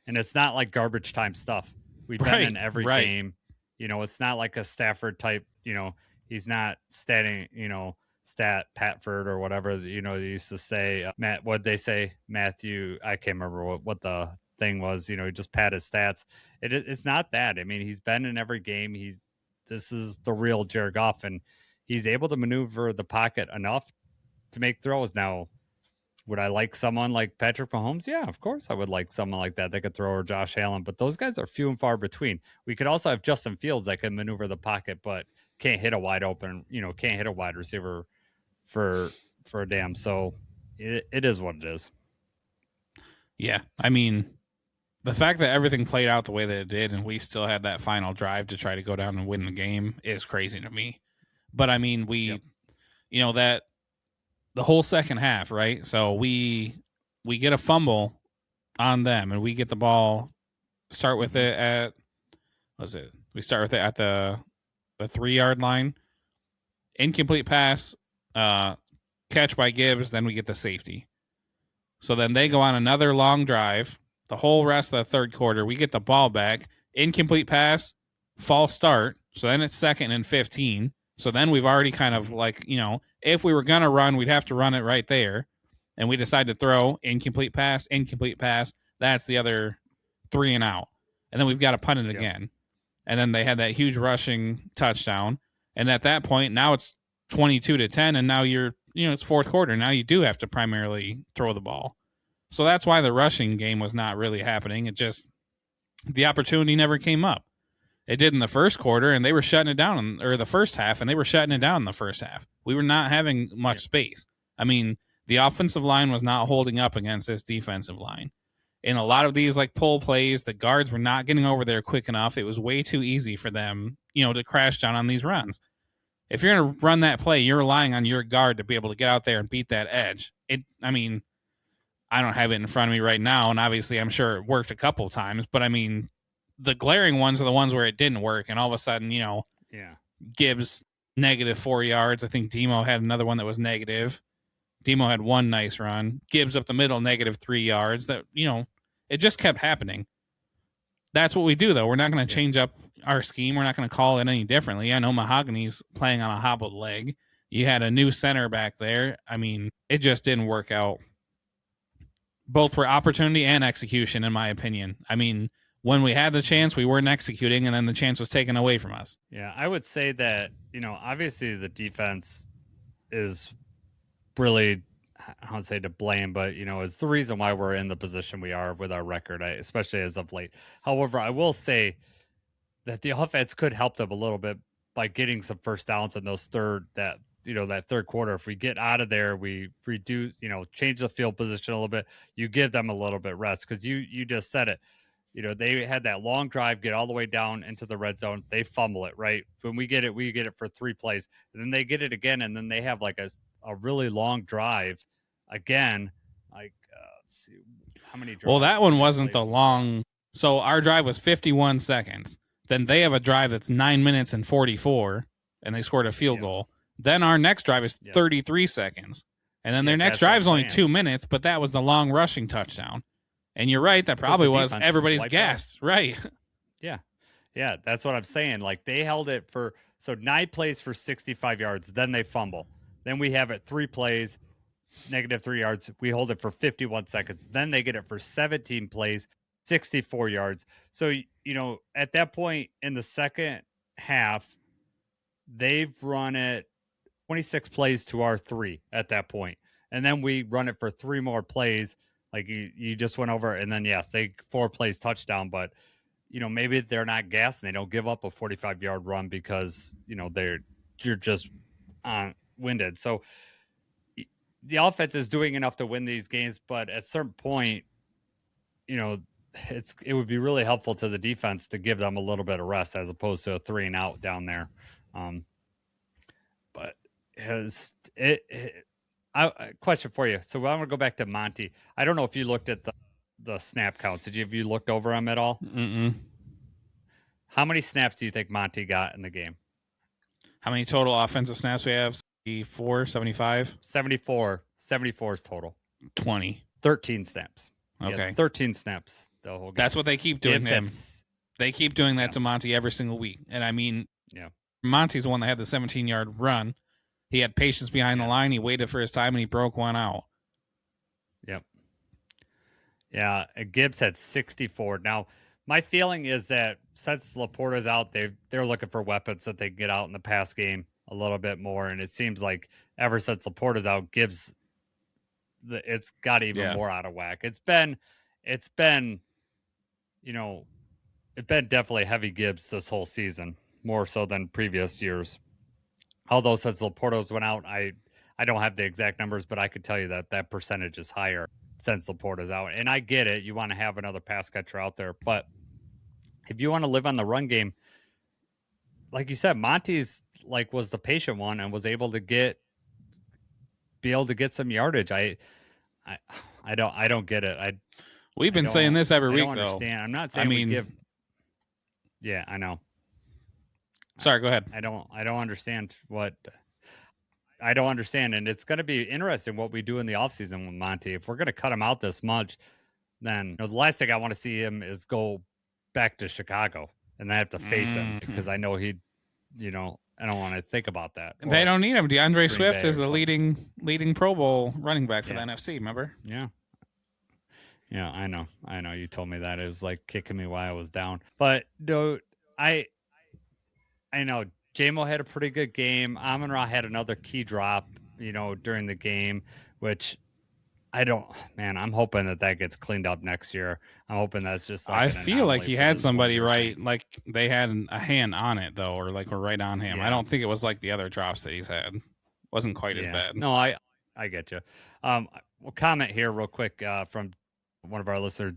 And it's not like garbage time stuff. We've been in every game. It's not like a Stafford type, he's not stat Patford or whatever, they used to say, Matt, what'd they say? Matthew, I can't remember what the thing was, he just pat his stats. It's not that. I mean, he's been in every game. This is the real Jared Goff, and he's able to maneuver the pocket enough to make throws. Now, would I like someone like Patrick Mahomes? Yeah, of course I would like someone like that could throw, or Josh Allen, but those guys are few and far between. We could also have Justin Fields that can maneuver the pocket, but can't hit a wide open, can't hit a wide receiver for for a damn. So it is what it is. Yeah, I mean, the fact that everything played out the way that it did, and we still had that final drive to try to go down and win the game, is crazy to me. But I mean, that the whole second half, right? So we get a fumble on them, and we get the ball. Start with it at we start with it at the 3-yard line. Incomplete pass, catch by Gibbs. Then we get the safety. So then they go on another long drive. The whole rest of the third quarter, we get the ball back. Incomplete pass, false start. So then it's 2nd and 15. So then we've already kind of if we were going to run, we'd have to run it right there. And we decide to throw incomplete pass. That's the other 3 and out. And then we've got to punt it again. And then they had that huge rushing touchdown. And at that point, now it's 22-10. And now it's fourth quarter. Now you do have to primarily throw the ball. So that's why the rushing game was not really happening. It just, the opportunity never came up. It did in the first quarter, and they were shutting it down, or the first half, and they were shutting it down in the first half. We were not having much space. I mean, the offensive line was not holding up against this defensive line. In a lot of these pull plays, the guards were not getting over there quick enough. It was way too easy for them, to crash down on these runs. If you're going to run that play, you're relying on your guard to be able to get out there and beat that edge. I don't have it in front of me right now, and obviously I'm sure it worked a couple of times, but the glaring ones are the ones where it didn't work, and all of a sudden, Gibbs -4 yards. I think Demo had another one that was negative. Demo had one nice run. Gibbs up the middle, -3 yards. That it just kept happening. That's what we do, though. We're not going to change up our scheme. We're not going to call it any differently. I know Mahogany's playing on a hobbled leg. You had a new center back there. It just didn't work out. Both for opportunity and execution, in my opinion. When we had the chance, we weren't executing, and then the chance was taken away from us. Yeah, I would say that, obviously the defense is really, I don't say to blame, but, it's the reason why we're in the position we are with our record, especially as of late. However, I will say that the offense could help them a little bit by getting some first downs in those that third quarter. If we get out of there, we reduce, change the field position a little bit, you give them a little bit rest, because you just said it. They had that long drive, get all the way down into the red zone. They fumble it, right? When we get it for 3 plays, and then they get it again, and then they have a really long drive again. Let's see how many drives. Well, that one wasn't the long. So our drive was 51 seconds. Then they have a drive that's 9 minutes and 44, and they scored a field goal. Then our next drive is 33 seconds. And then their next drive is only 2 minutes, but that was the long rushing touchdown. And you're right, that probably was everybody's gassed. Right. Yeah, that's what I'm saying. They held it for 9 plays for 65 yards, then they fumble. Then we have it 3 plays, -3 yards. We hold it for 51 seconds. Then they get it for 17 plays, 64 yards. So, at that point in the second half, they've run it 26 plays to our 3 at that point. And then we run it for 3 more plays. You just went over, and then, yes, they 4 plays touchdown, but, maybe they're not gassed and they don't give up a 45-yard run because, you're just winded. So the offense is doing enough to win these games, but at a certain point, it would be really helpful to the defense to give them a little bit of rest as opposed to a 3 and out down there. But question for you. So I'm going to go back to Monty. I don't know if you looked at the snap counts. Have you looked over them at all? Mm-mm. How many snaps do you think Monty got in the game? How many total offensive snaps we have? 74, 75? 74. 74 is total. 20. 13 snaps. Okay. 13 snaps the whole game. That's what they keep doing to him. They keep doing that to Monty every single week. And Monty's the one that had the 17-yard run. He had patience behind the line. He waited for his time, and he broke one out. Yep. Yeah, Gibbs had 64. Now, my feeling is that since Laporta's out, they're looking for weapons that they can get out in the pass game a little bit more. And it seems like ever since Laporta's out, Gibbs, it's got even more out of whack. It's been definitely heavy Gibbs this whole season, more so than previous years. Although since Laporta's went out, I I don't have the exact numbers, but I could tell you that percentage is higher since Laporta's out. And I get it. You want to have another pass catcher out there. But if you want to live on the run game, like you said, Monty's was the patient one and was able to get some yardage. I don't get it. We've been saying this every week, though. I don't understand. I'm not saying I mean, we give. Yeah, I know. Sorry, go ahead. I don't understand what. I don't understand, and it's going to be interesting what we do in the offseason with Monty. If we're going to cut him out this much, then the last thing I want to see him is go back to Chicago and I have to face him because I know he'd, I don't want to think about that. They don't need him. DeAndre Swift is the something. leading Pro Bowl running back for the NFC. Remember? Yeah. Yeah, I know. You told me that. It was like kicking me while I was down. But no, I know J-Mo had a pretty good game. Amon-Ra had another key drop, during the game, which I'm hoping that gets cleaned up next year. I'm hoping that's just I feel like he had somebody right, like they had a hand on it though, or like we're right on him. Yeah. I don't think it was like the other drops that he's had. Wasn't quite as bad. No, I get you. We'll comment here real quick from one of our listeners,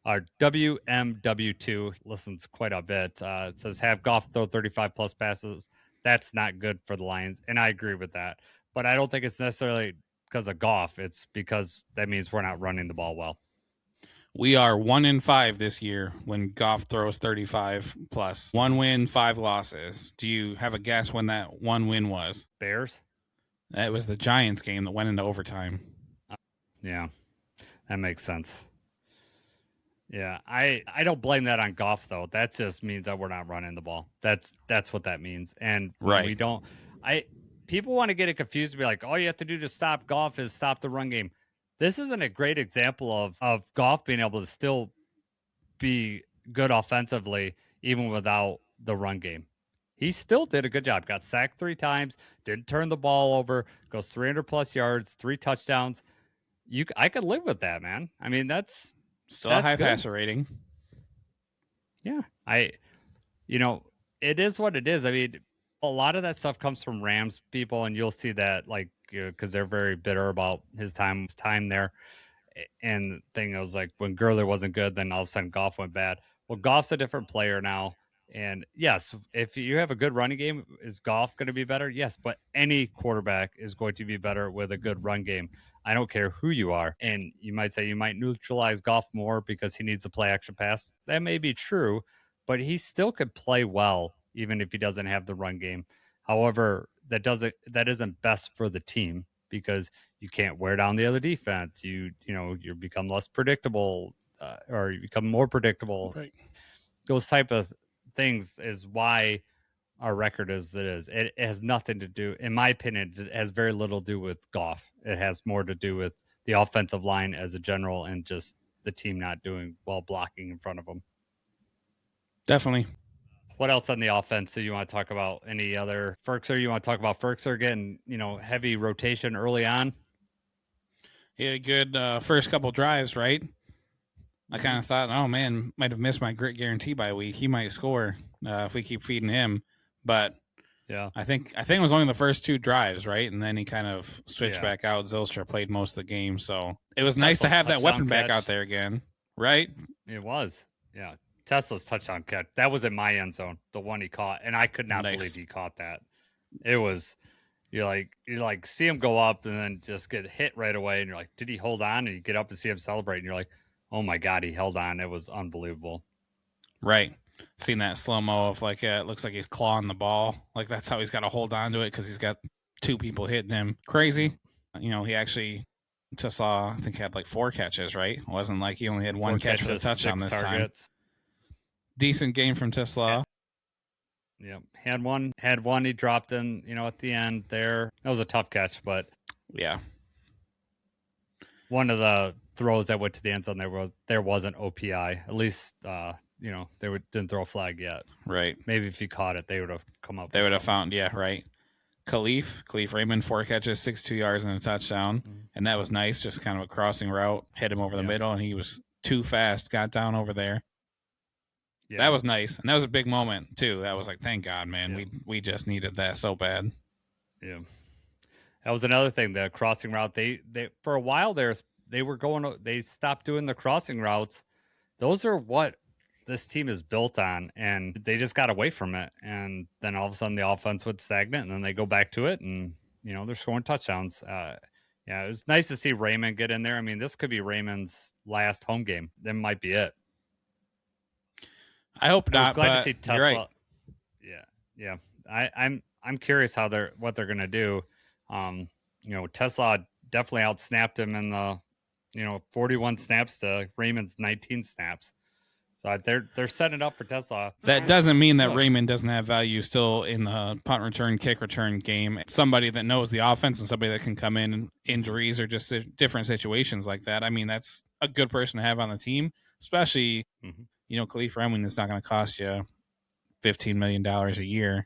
WMW2 listens quite a bit. It says, have Goff throw 35 plus passes. That's not good for the Lions. And I agree with that. But I don't think it's necessarily because of Goff. It's because that means we're not running the ball well. We are 1-5 this year when Goff throws 35 plus. 1 win, 5 losses. Do you have a guess when that 1 win was? Bears? That was the Giants game that went into overtime. Yeah, that makes sense. Yeah, I don't blame that on Goff though. That just means that we're not running the ball. That's what that means. And we don't. People want to get it confused and be like, all you have to do to stop Goff is stop the run game. This isn't a great example of Goff being able to still be good offensively even without the run game. He still did a good job. Got sacked 3 times, didn't turn the ball over, goes 300 plus yards, 3 touchdowns. I could live with that, man. I mean, that's still a high passer rating. Yeah. It is what it is. I mean, a lot of that stuff comes from Rams people, and you'll see that because they're very bitter about his time there. And the thing was like when Gurley wasn't good, then all of a sudden Goff went bad. Well, Goff's a different player now. And yes, if you have a good running game, is Goff going to be better? Yes, but any quarterback is going to be better with a good run game. I don't care who you are. And you might say you might neutralize Goff more because he needs to play extra pass. That may be true, but he still could play well even if he doesn't have the run game. However, that isn't best for the team because you can't wear down the other defense. You become less predictable or you become more predictable. Right. Those type of things is why our record is it is. It has nothing to do, in my opinion, it has very little to do with Goff. It has more to do with the offensive line as a general and just the team not doing well blocking in front of them. Definitely. What else on the offense do you want to talk about? Any other Ferkser? You want to talk about Ferkser getting, heavy rotation early on? He had a good first couple drives, right? I kind of thought, oh man, might have missed my grit guarantee by a week. He might score if we keep feeding him. But yeah, I think it was only the first 2 drives, right? And then he kind of switched back out. Zylstra played most of the game, so it was nice to have that weapon back out there again, right? It was, yeah. Tesla's touchdown catch, that was in my end zone, the one he caught, and I could not believe he caught that. It was, you see him go up and then just get hit right away, and you're like, did he hold on? And you get up and see him celebrate, and you're like, oh my God, he held on. It was unbelievable. Right. Seen that slow-mo of it looks like he's clawing the ball. Like that's how he's got to hold on to it because he's got 2 people hitting him. Crazy. He actually, Tesla, I think had 4 catches, right? It wasn't like he only had 1 catch for the touchdown this targets. Time. Decent game from Tesla. Yeah. Had one he dropped in, at the end there. That was a tough catch, but yeah. One of the throws that went to the end zone there wasn't OPI. At least didn't throw a flag yet. Right. Maybe if you caught it, they would have come up. They would have found, right. Khalif Raymond, 4 catches, 62 yards and a touchdown. Mm-hmm. And that was nice, just kind of a crossing route, hit him over the middle, and he was too fast, got down over there. Yeah. That was nice. And that was a big moment too. That was thank God, man. Yeah. We just needed that so bad. Yeah. That was another thing. The crossing route. They for a while there, they stopped doing the crossing routes. Those are what this team is built on, and they just got away from it. And then all of a sudden, the offense went stagnant, and then they go back to it, and they're scoring touchdowns. Yeah, it was nice to see Raymond get in there. I mean, this could be Raymond's last home game. That might be it. I hope not. Glad but to see Tesla. You're right. Yeah. I'm curious what they're gonna do. Tesla definitely outsnapped him in the 41 snaps to Raymond's 19 snaps. So they're setting it up for Tesla. That doesn't mean that Raymond doesn't have value still in the punt return, kick return game. Somebody that knows the offense and somebody that can come in injuries or just different situations like that. I mean, that's a good person to have on the team, especially, Khalif Raymond is not going to cost you $15 million a year.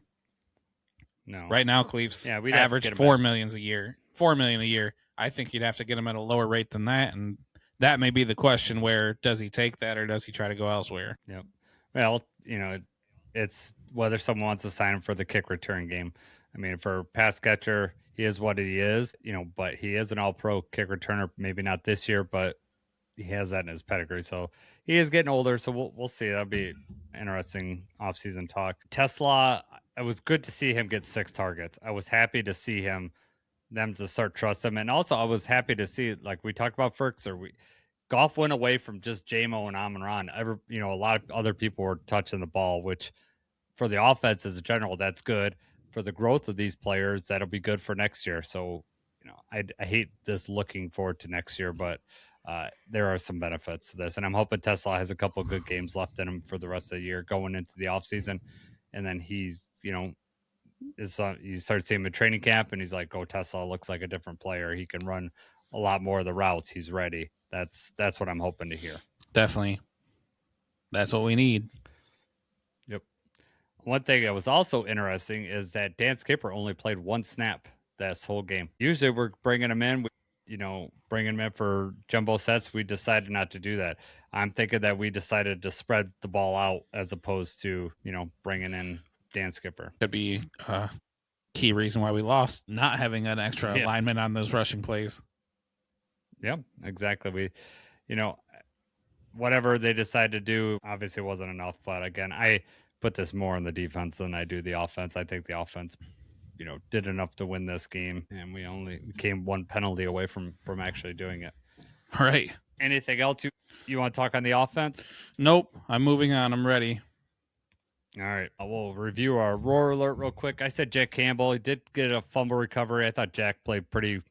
No. Right now, Khalif's average $4 million a year. $4 million a year. I think you'd have to get him at a lower rate than that, and that may be the question, where does he take that or does he try to go elsewhere? Yep. Well, it's whether someone wants to sign him for the kick return game. I mean, for pass catcher, he is what he is, but he is an all-pro kick returner. Maybe not this year, but he has that in his pedigree. So he is getting older, so we'll see. That'll be interesting offseason talk. Tesla, it was good to see him get 6 targets. I was happy to see them to start trust him. And also I was happy to see, like we talked about Goff went away from just J-Mo and Amon-Ra. A lot of other people were touching the ball, which for the offense as a general, that's good. For the growth of these players, that'll be good for next year. So, I hate this looking forward to next year, but there are some benefits to this. And I'm hoping Tesla has a couple of good games left in him for the rest of the year going into the offseason. And then he's, you start seeing him at training camp and he's like, oh, Tesla looks like a different player. He can run a lot more of the routes. He's ready. That's what I'm hoping to hear. Definitely. That's what we need. Yep. One thing that was also interesting is that Dan Skipper only played 1 snap this whole game. Usually we're bringing him in, bringing him in for jumbo sets. We decided not to do that. I'm thinking that we decided to spread the ball out as opposed to, bringing in Dan Skipper. Could be a key reason why we lost, not having an extra lineman on those rushing plays. Yeah, exactly. We, whatever they decide to do, obviously wasn't enough. But again, I put this more on the defense than I do the offense. I think the offense, did enough to win this game, and we only came 1 penalty away from actually doing it. Right. Anything else you want to talk on the offense? Nope. I'm moving on. I'm ready. All right. We'll review our roar alert real quick. I said Jack Campbell. He did get a fumble recovery. I thought Jack played pretty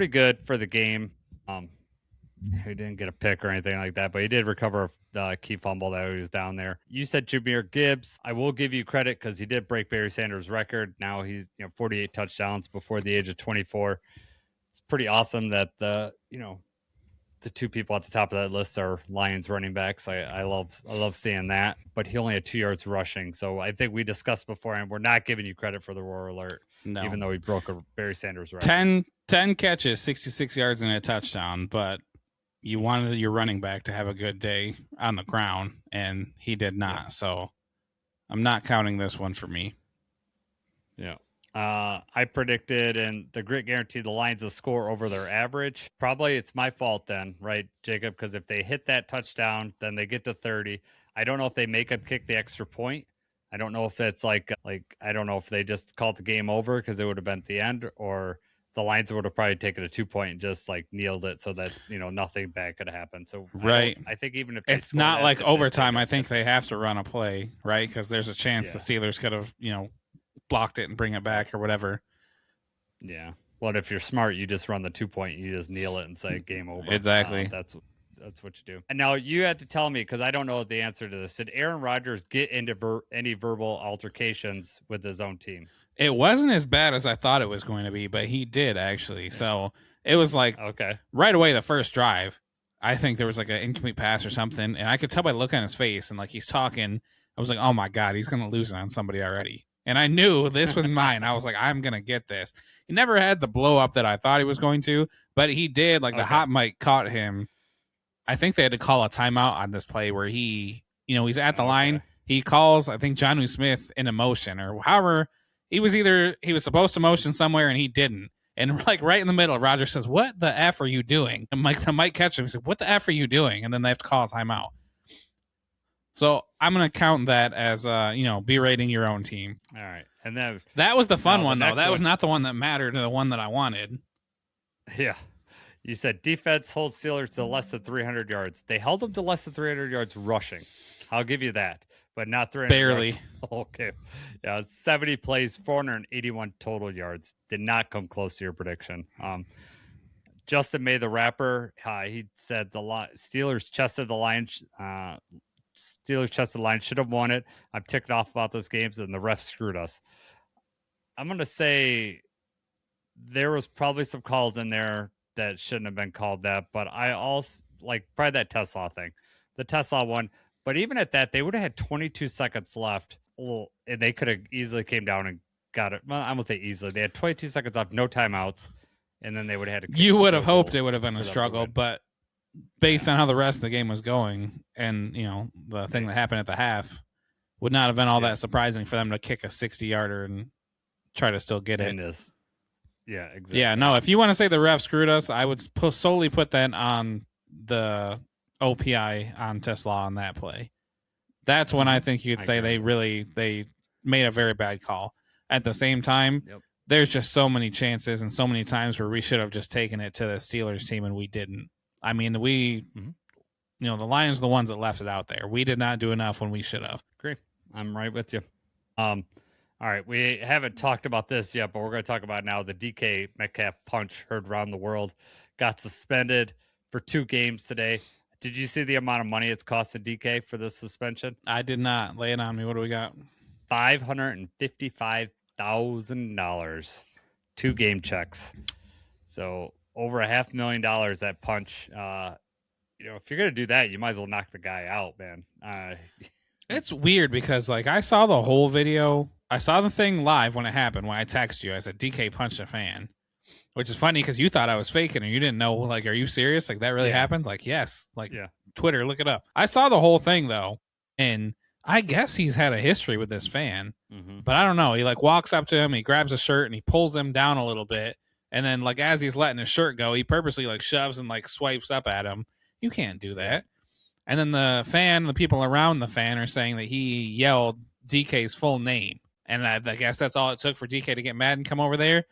good for the game. He didn't get a pick or anything like that, but he did recover the key fumble that he was down there. You said Jahmyr Gibbs. I will give you credit because he did break Barry Sanders' record. Now he's 48 touchdowns before the age of 24. It's pretty awesome that the 2 people at the top of that list are Lions running backs. I love seeing that. But he only had 2 yards rushing, so I think we discussed before, and we're not giving you credit for the roar alert. No. Even though he broke a Barry Sanders record. 10 catches, 66 yards, and a touchdown, but you wanted your running back to have a good day on the ground, and he did not. Yeah. So I'm not counting this one for me. Yeah. I predicted, and the grit guaranteed the Lions will score over their average. Probably it's my fault then, right, Jacob? Because if they hit that touchdown, then they get to 30. I don't know if they make them kick the extra point. I don't know if that's like I don't know if they just called the game over because it would have been at the end, or the Lions would have probably taken a 2-point and just kneeled it so that nothing bad could happen. So right, I think even if it's not like overtime, I think they have to run a play, right? Because there's a chance the Steelers could have blocked it and bring it back or whatever. Yeah. Well, if you're smart, you just run the 2-point, you just kneel it and say game over. Exactly. That's what you do. And now you had to tell me, because I don't know the answer to this. Did Aaron Rodgers get into any verbal altercations with his own team? It wasn't as bad as I thought it was going to be, but he did actually. So it was right away the first drive. I think there was an incomplete pass or something, and I could tell by looking on his face and he's talking. I was like, oh my God, he's going to lose it on somebody already. And I knew this was mine. I was like, I'm going to get this. He never had the blow up that I thought he was going to, but he did. The hot mic caught him. I think they had to call a timeout on this play where he, he's at the line. He calls, I think, Jonnu Smith in emotion or however He was supposed to motion somewhere and he didn't. And like right in the middle, Roger says, "What the F are you doing?" And Mike catches him. He said, "What the F are you doing?" And then they have to call a timeout. So I'm going to count that as, berating your own team. All right. And then that was the fun one, though. That was not the one that mattered, the one that I wanted. Yeah. You said defense holds Steelers to less than 300 yards. They held them to less than 300 yards rushing. I'll give you that, but not 300 Barely. yards. Okay. Yeah, 70 plays, 481 total yards. Did not come close to your prediction. Justin May, the rapper, he said Steelers chested the Lions. Steelers chested the Lions, should have won it. I'm ticked off about those games, and the refs screwed us. I'm going to say there was probably some calls in there that shouldn't have been called that, but I also probably that Tesla thing. The Tesla one, but even at that, they would have had 22 seconds left. Well, and they could have easily came down and got it. Well, I won't say easily. They had 22 seconds left, no timeouts, and then they would have had to. You would have hoped it would have been a struggle, but based on how the rest of the game was going, and the thing that happened at the half, would not have been all that surprising for them to kick a 60-yarder and try to still get it. Yeah, exactly. Yeah, no, if you want to say the ref screwed us, I would solely put that on the OPI on Tesla on that play. That's when I think you could say they made a very bad call. At the same time, there's just so many chances and so many times where we should have just taken it to the Steelers team and we didn't. I mean, the Lions are the ones that left it out there. We did not do enough when we should have. Agree. I'm right with you. All right, we haven't talked about this yet, but we're going to talk about it now. The DK Metcalf punch heard around the world got suspended for 2 games today. Did you see the amount of money it's costed DK for this suspension? I did not. Lay it on me. What do we got? $555,000. 2 game checks. So over $500,000 that punch. If you're going to do that, you might as well knock the guy out, man. It's weird because I saw the whole video. I saw the thing live when it happened. When I texted you, I said DK punched a fan, which is funny because you thought I was faking and you didn't know. Are you serious? That really happened? Yes. Twitter, look it up. I saw the whole thing though, and I guess he's had a history with this fan, but I don't know. He walks up to him, he grabs a shirt, and he pulls him down a little bit, and then as he's letting his shirt go, he purposely shoves and swipes up at him. You can't do that. And then the people around the fan are saying that he yelled DK's full name. And I guess that's all it took for DK to get mad and come over there.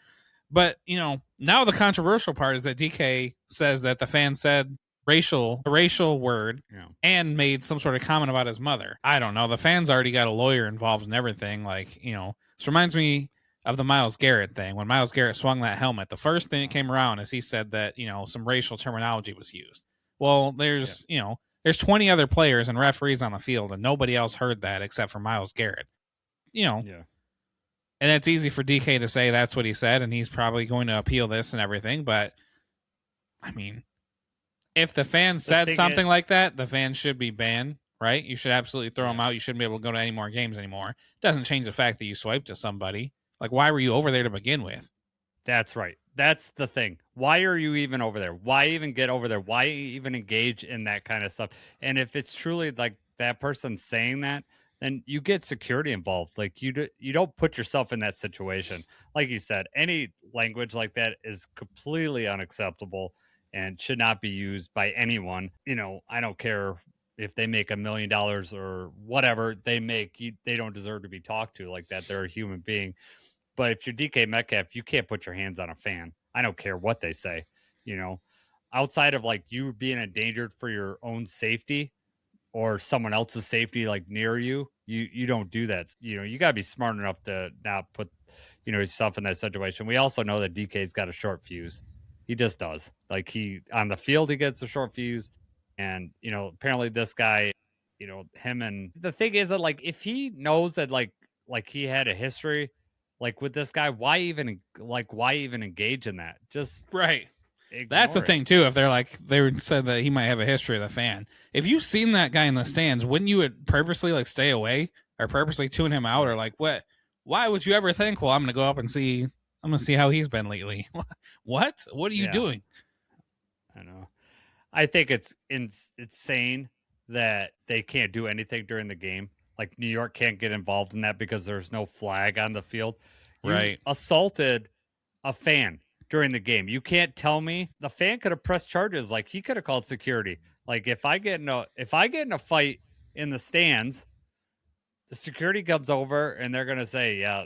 But, now the controversial part is that DK says that the fan said a racial word and made some sort of comment about his mother. I don't know. The fan's already got a lawyer involved and everything. This reminds me of the Myles Garrett thing. When Myles Garrett swung that helmet, the first thing that came around is he said that, some racial terminology was used. Well, there's 20 other players and referees on the field, and nobody else heard that except for Myles Garrett. And it's easy for DK to say that's what he said, and he's probably going to appeal this and everything. But, I mean, if the fan said something like that, the fan should be banned, right? You should absolutely throw him out. You shouldn't be able to go to any more games anymore. It doesn't change the fact that you swiped to somebody. Why were you over there to begin with? That's right. That's the thing. Why are you even over there? Why even get over there? Why even engage in that kind of stuff? And if it's truly that person saying that, then you get security involved. You don't put yourself in that situation. Like you said, any language like that is completely unacceptable and should not be used by anyone. I don't care if they make $1 million or whatever they make. They don't deserve to be talked to like that. They're a human being. But if you're DK Metcalf, you can't put your hands on a fan. I don't care what they say. Outside of you being endangered for your own safety or someone else's safety near you, you don't do that. You got to be smart enough to not put yourself in that situation. We also know that DK's got a short fuse. He just does. On the field he gets a short fuse, and apparently this guy, him, and the thing is that if he knows that he had a history with this guy, why even engage in that? Just right. That's the thing too. If they said that he might have a history of the fan. If you've seen that guy in the stands, wouldn't you purposely stay away or purposely tune him out or what? Why would you ever think, well, I'm going to go up and see. I'm going to see how he's been lately. What? What are you doing? I know. I think it's insane that they can't do anything during the game. like New York can't get involved in that because there's no flag on the field. You Right. assaulted a fan during the game. You can't tell me the fan could have pressed charges. Like he could have called security. Like if I get in a fight in the stands, the security comes over and they're gonna say, yeah,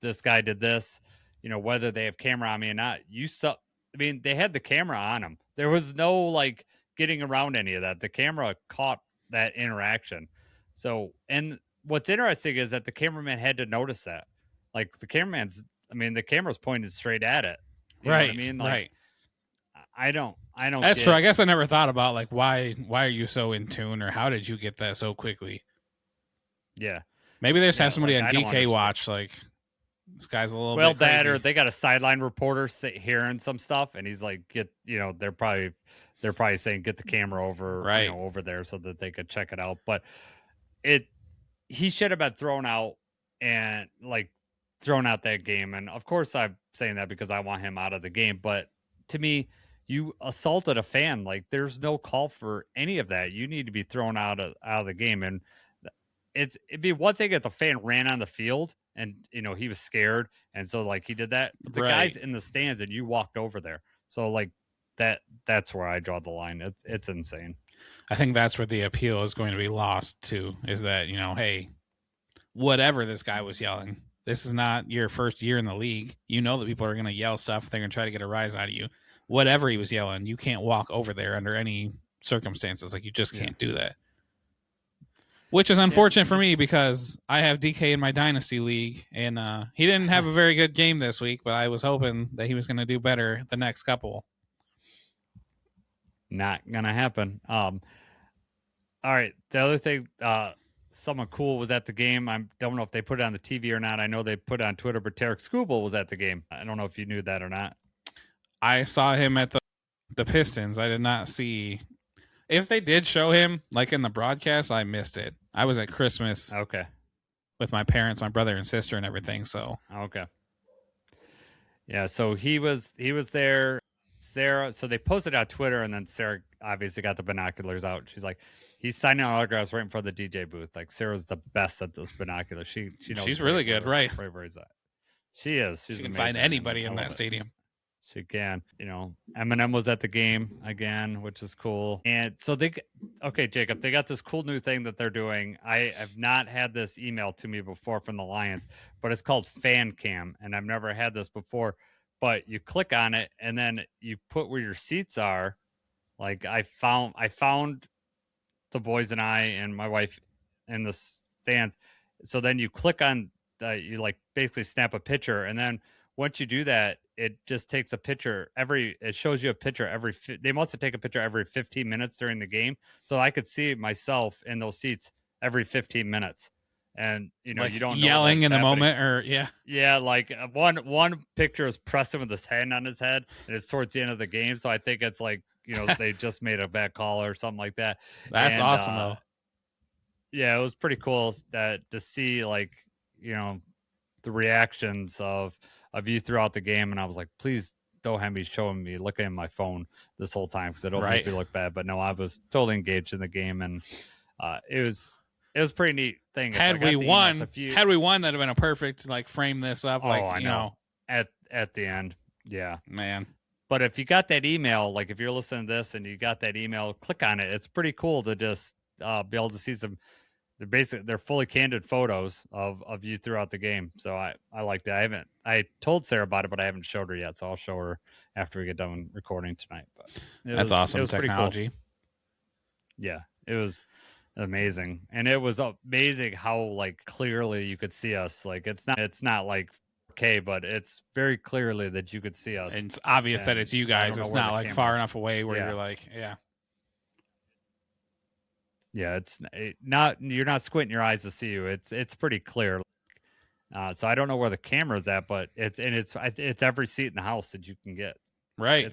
this guy did this, whether they have camera on me or not. I mean, they had the camera on him. There was no like getting around any of that. The camera caught that interaction. So, and what's interesting is that the cameraman had to notice that. Like the camera's pointed straight at it. You know what I mean? Like, right. I don't. That's true. I guess I never thought about like why are you so in tune, or how did you get that so quickly? Yeah. Maybe they just have somebody like, on DK watch. Like this guy's a little bit crazy. Or crazy. they got a sideline reporter hearing some stuff, and he's like, they're probably saying get the camera over right over there so that they could check it out. But he should have been thrown out and like thrown out that game. And of course, I'm saying that because I want him out of the game. But to me, you assaulted a fan. Like there's no call for any of that. You need to be thrown out of the game. And it'd be one thing if the fan ran on the field and he was scared and so like he did that. But the guys in the stands and you walked over there. So like that's where I draw the line. It's insane. I think that's where the appeal is going to be lost too, is that, hey, whatever this guy was yelling, this is not your first year in the league. You know that people are going to yell stuff. They're going to try to get a rise out of you. Whatever he was yelling, you can't walk over there under any circumstances. Like you just can't do that. Which is unfortunate for me because I have DK in my Dynasty League, and he didn't have a very good game this week, but I was hoping that he was going to do better the next couple. Not going to happen. All right, the other thing, someone cool was at the game. I don't know if they put it on the TV or not. I know they put it on Twitter, but Tarek Skubal was at the game. I don't know if you knew that or not. I saw him at the Pistons. I did not see... If they did show him, like in the broadcast, I missed it. I was at Christmas with my parents, my brother and sister and everything, so. Okay. Yeah, so he was there. Sarah, so they posted on Twitter, and then Sarah obviously got the binoculars out. She's like, he's signing autographs right in front of the DJ booth. Like, Sarah's the best at this binocular. She knows. She's really good, right? Where he's at. She is. She can find anybody in that stadium. She can. Eminem was at the game again, which is cool. And so Jacob, they got this cool new thing that they're doing. I have not had this email to me before from the Lions, but it's called Fan Cam, and I've never had this before. But you click on it, and then you put where your seats are. Like I found the boys and I and my wife in the stands. So then you click on, you like basically snap a picture, and then once you do that, it just takes a picture it shows you a picture they must have taken a picture every 15 minutes during the game. So I could see myself in those seats every 15 minutes. And, like you don't know yelling in the moment or Yeah. Like one picture is pressing with his hand on his head and it's towards the end of the game. So I think it's like, they just made a bad call or something like that. That's awesome though. Yeah, it was pretty cool to see like, the reactions of you throughout the game, and I was like, please don't have me showing me looking at my phone this whole time because it'll make me look bad. But no, I was totally engaged in the game, and it was a pretty neat thing. Had we won, that'd have been a perfect like frame this up. I know. At the end, yeah, man. But if you got that email, like if you're listening to this and you got that email, click on it. It's pretty cool to just be able to see some. They're fully candid photos of you throughout the game. So I like that. I told Sarah about it, but I haven't showed her yet. So I'll show her after we get done recording tonight. But that's awesome. It was technology. Cool. Yeah, it was amazing. And it was amazing how like clearly you could see us. Like it's not like okay, but it's very clearly that you could see us. And it's obvious that it's you guys. It's not like far enough away where you're like, Yeah, you're not squinting your eyes to see you. It's pretty clear. So I don't know where the camera's at, but it's every seat in the house that you can get. Right.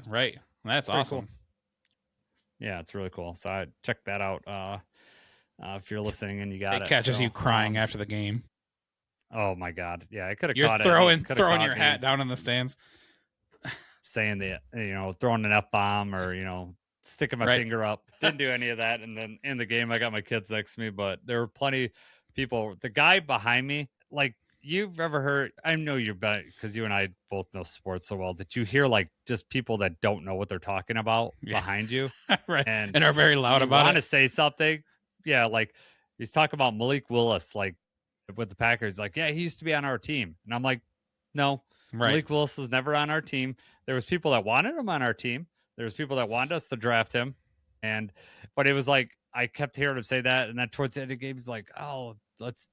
That's awesome. Cool. Yeah, it's really cool. So I check that out. If you're listening and you got it catches you crying after the game. Oh my God. Yeah, I could have You're caught throwing your hat down in the stands. Saying throwing an F-bomb or, sticking my Right. finger up. Didn't do any of that. And then in the game, I got my kids next to me, but there were plenty people. The guy behind me, like, you've ever heard, I know you're better because you and I both know sports so well, that you hear like just people that don't know what they're talking about Yeah. behind you. Right. And And are very loud you about want to it. say something. Yeah. Like he's talking about Malik Willis, like with the Packers, like, yeah, he used to be on our team. And I'm like, no, Right. Malik Willis was never on our team. There was people that wanted him on our team. There was people that wanted us to draft him. But it was like, I kept hearing him say that. And then towards the end of the game, he's like, oh, let's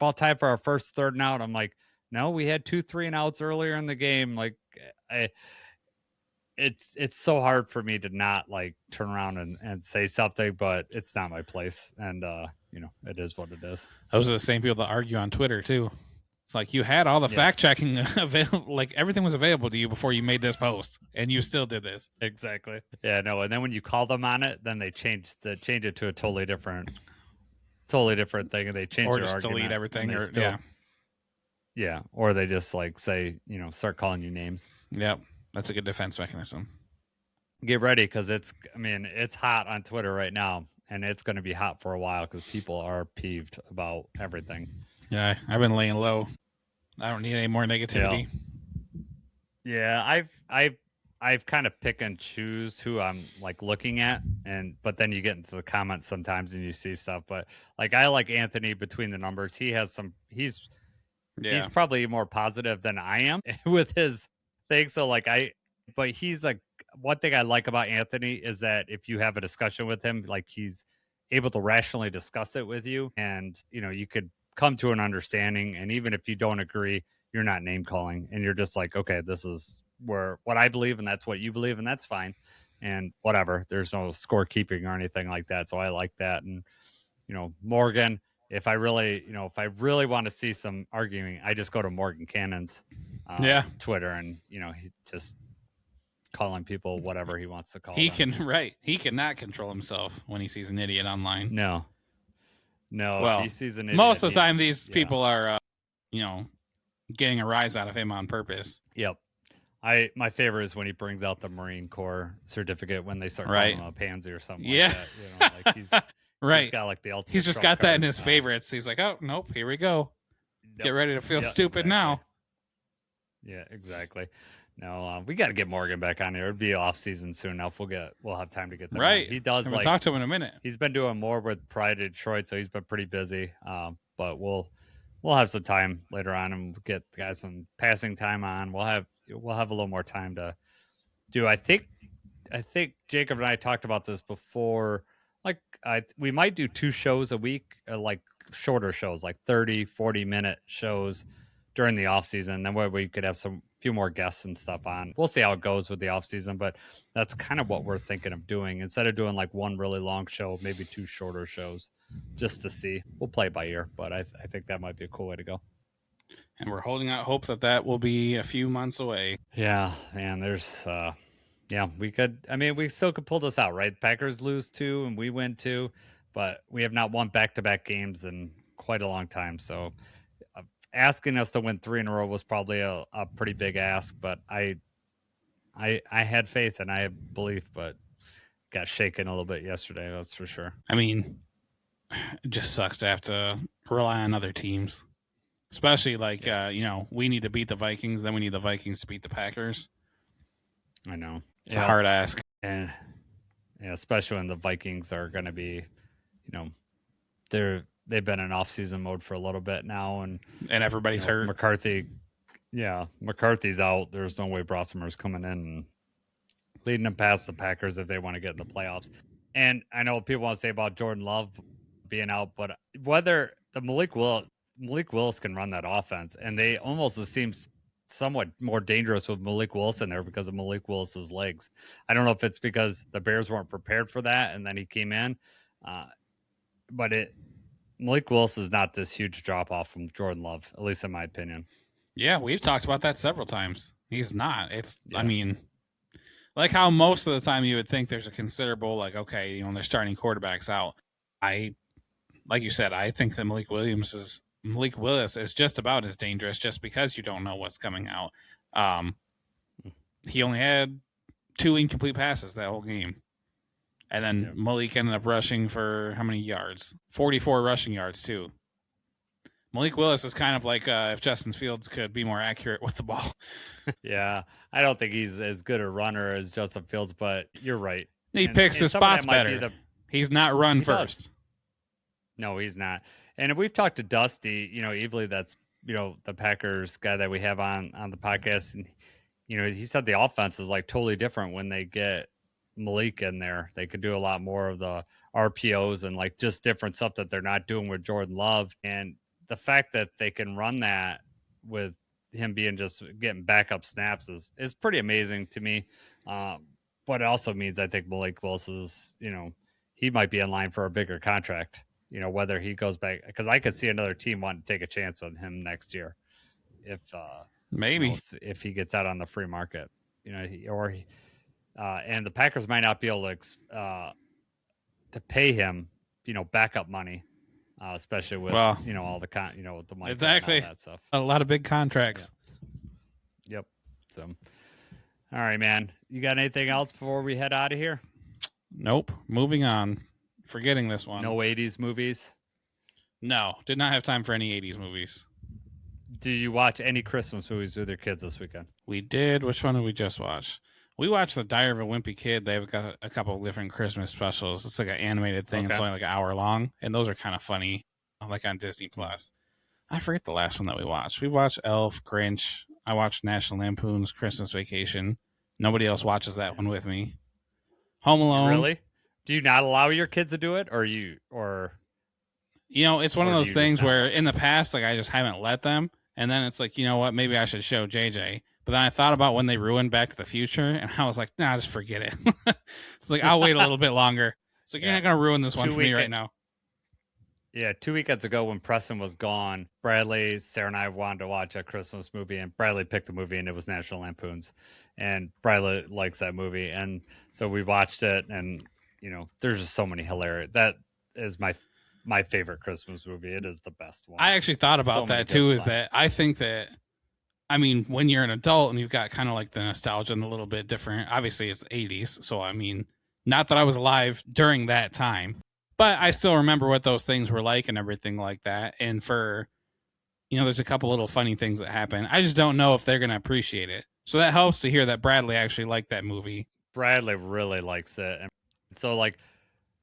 about time for our first third and out. I'm like, no, we had 2 3 and outs earlier in the game. Like, it's so hard for me to not like turn around and say something, but it's not my place. And it is what it is. Those are the same people that argue on Twitter too. It's like you had all the fact checking available, like everything was available to you before you made this post, and you still did this. Exactly. Yeah, no. And then when you call them on it, then they change it to a totally different thing, and they change Or their just argument, delete everything, and or they yeah, or they just like say, start calling you names. Yep, that's a good defense mechanism. Get ready because it's hot on Twitter right now, and it's going to be hot for a while because people are peeved about everything. Yeah, I've been laying low. I don't need any more negativity. Yeah, I've kind of pick and choose who I'm like looking at, but then you get into the comments sometimes and you see stuff. But like I like Anthony between the numbers. He's probably more positive than I am with his thing. So like but he's like, one thing I like about Anthony is that if you have a discussion with him, like he's able to rationally discuss it with you, and you could come to an understanding. And even if you don't agree, you're not name calling, and you're just like, okay, this is what I believe, and that's what you believe, and that's fine, and whatever. There's no scorekeeping or anything like that. So I like that. And Morgan, if I really want to see some arguing, I just go to Morgan Cannon's Twitter, and he just calling people whatever he wants to call them. He cannot control himself when he sees an idiot online. No. Well, if he sees an idiot, most of the time these people are getting a rise out of him on purpose. Yep. My favorite is when he brings out the Marine Corps certificate when they start calling him a pansy or something like that. Like he's he's got like the ultimate. He's just got that in his favorites. He's like, oh nope, here we go. Get ready to feel stupid now. Yeah, exactly. No, we got to get Morgan back on here. It'll be off season soon enough. We'll have time to get that. Right. He does like talk to him in a minute. He's been doing more with Pride of Detroit, so he's been pretty busy. But we'll have some time later on, and get the guys some passing time on. We'll have a little more time to do. I think Jacob and I talked about this before. Like we might do 2 shows a week, like shorter shows, like 30, 40-minute shows during the off season. Then where we could have few more guests and stuff on. We'll see how it goes with the off season, but that's kind of what we're thinking of doing. Instead of doing like 1 really long show, maybe 2 shorter shows, just to see. We'll play it by ear, but I think that might be a cool way to go. And we're holding out hope that will be a few months away. Yeah, man. There's we still could pull this out, right? Packers lose 2 and we win 2, but we have not won back-to-back games in quite a long time. So asking us to win 3 in a row was probably a pretty big ask, but I had faith and I had belief, but got shaken a little bit yesterday. That's for sure. I mean, it just sucks to have to rely on other teams, especially like, we need to beat the Vikings. Then we need the Vikings to beat the Packers. I know. It's a hard ask. And especially when the Vikings are going to be, they've been in off-season mode for a little bit now, and everybody's hurt. McCarthy's out. There's no way Brosmer's coming in and leading them past the Packers if they want to get in the playoffs. And I know people want to say about Jordan Love being out, but whether the Malik Willis can run that offense, and they almost seem somewhat more dangerous with Malik Willis in there because of Malik Willis's legs. I don't know if it's because the Bears weren't prepared for that and then he came in, but Malik Willis is not this huge drop off from Jordan Love, at least in my opinion. Yeah, we've talked about that several times. He's not. I mean, like how most of the time you would think there's a considerable, like, okay, they're starting quarterbacks out. Like you said, I think that Malik Willis is just about as dangerous just because you don't know what's coming out. He only had 2 incomplete passes that whole game. And then Malik ended up rushing for how many yards? 44 rushing yards, too. Malik Willis is kind of like if Justin Fields could be more accurate with the ball. Yeah, I don't think he's as good a runner as Justin Fields, but you're right. He picks his spots better. He's not run first. Does. No, he's not. And if we've talked to Dusty, Evely, that's, the Packers guy that we have on the podcast, and, he said the offense is like totally different when they get Malik in there. They could do a lot more of the RPOs and like just different stuff that they're not doing with Jordan Love. And the fact that they can run that with him being just getting backup snaps is pretty amazing to me. But it also means I think Malik Willis is, he might be in line for a bigger contract, whether he goes back, because I could see another team wanting to take a chance on him next year. If maybe if he gets out on the free market, and the Packers might not be able to pay him, backup money. Especially with all the with the money exactly and all that stuff. A lot of big contracts. Yeah. Yep. So, all right, man. You got anything else before we head out of here? Nope. Moving on. Forgetting this one. No 80s movies. No, did not have time for any 80s movies. Did you watch any Christmas movies with your kids this weekend? We did. Which one did we just watch? We watched The Diary of a Wimpy Kid. They've got a couple of different Christmas specials. It's like an animated thing. Okay. It's only like an hour long, and those are kind of funny, like on Disney Plus. I forget the last one that we watched. We watched Elf, Grinch. I watched National Lampoon's Christmas Vacation. Nobody else watches that one with me. Home Alone. Really? Do you not allow your kids to do it, or it's one of those things where in the past, like I just haven't let them, and then it's like, you know what, maybe I should show JJ. But then I thought about when they ruined Back to the Future, and I was like, nah, just forget it. It's like, I'll wait a little bit longer. So you're not going to ruin this one for me right now. Yeah, 2 weekends ago when Preston was gone, Bradley, Sarah, and I wanted to watch a Christmas movie, and Bradley picked the movie, and it was National Lampoon's. And Bradley likes that movie, and so we watched it, and, there's just so many hilarious. That is my favorite Christmas movie. It is the best one. I actually thought about that, too, is that I think that when you're an adult and you've got kind of like the nostalgia and a little bit different, obviously it's 80s. So, not that I was alive during that time, but I still remember what those things were like and everything like that. And for, there's a couple little funny things that happen. I just don't know if they're going to appreciate it. So that helps to hear that Bradley actually liked that movie. Bradley really likes it. And so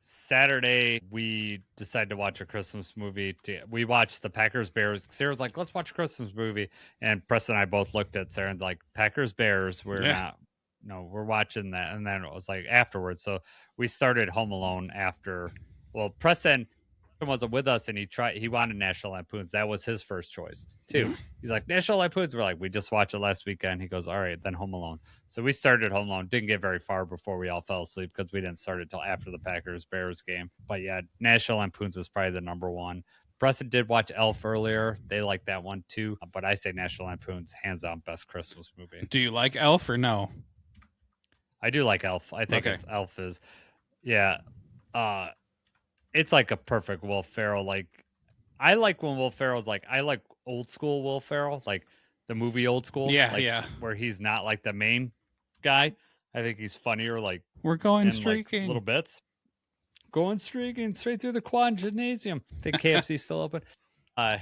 Saturday, we decided to watch a Christmas movie. We watched the Packers Bears. Sarah's like, let's watch a Christmas movie. And Preston and I both looked at Sarah and like, Packers Bears, we're watching that. And then it was like afterwards. So we started Home Alone after. Well, Preston wasn't with us and he wanted National Lampoons. That was his first choice too. He's like, National Lampoons. We're like, we just watched it last weekend. He goes, all right, then Home Alone. So we started Home Alone. Didn't get very far before we all fell asleep because we didn't start it till after the Packers Bears game. But yeah, National Lampoons is probably the number one. Preston did watch Elf earlier. They like that one too. But I say National Lampoons, hands down, best Christmas movie. Do you like Elf or no? I do like Elf. I think Elf is, it's like a perfect Will Ferrell. Like, I like when Will Ferrell's like, I like old school Will Ferrell, like the movie Old School. Yeah. Where he's not like the main guy. I think he's funnier. Like, we're going streaking. Like, little bits. Going streaking straight through the quad gymnasium. I think KFC's still open. I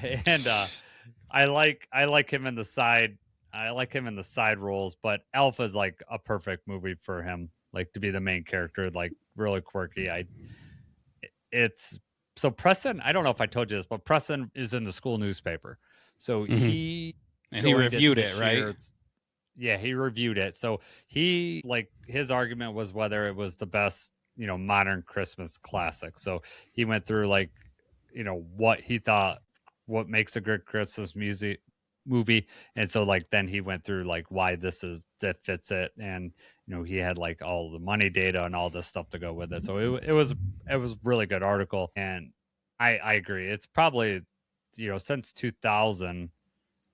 like him in the side. I like him in the side roles, but Elf is like a perfect movie for him, like to be the main character, like really quirky. It's so Preston. I don't know if I told you this, but Preston is in the school newspaper, so he reviewed it, right? Yeah, he reviewed it. So his argument was whether it was the best, modern Christmas classic. So he went through what he thought, what makes a good Christmas movie, and so then he went through why that fits it, and he had all the money data and all this stuff to go with it. So it was really good article, and I agree. It's probably since 2000,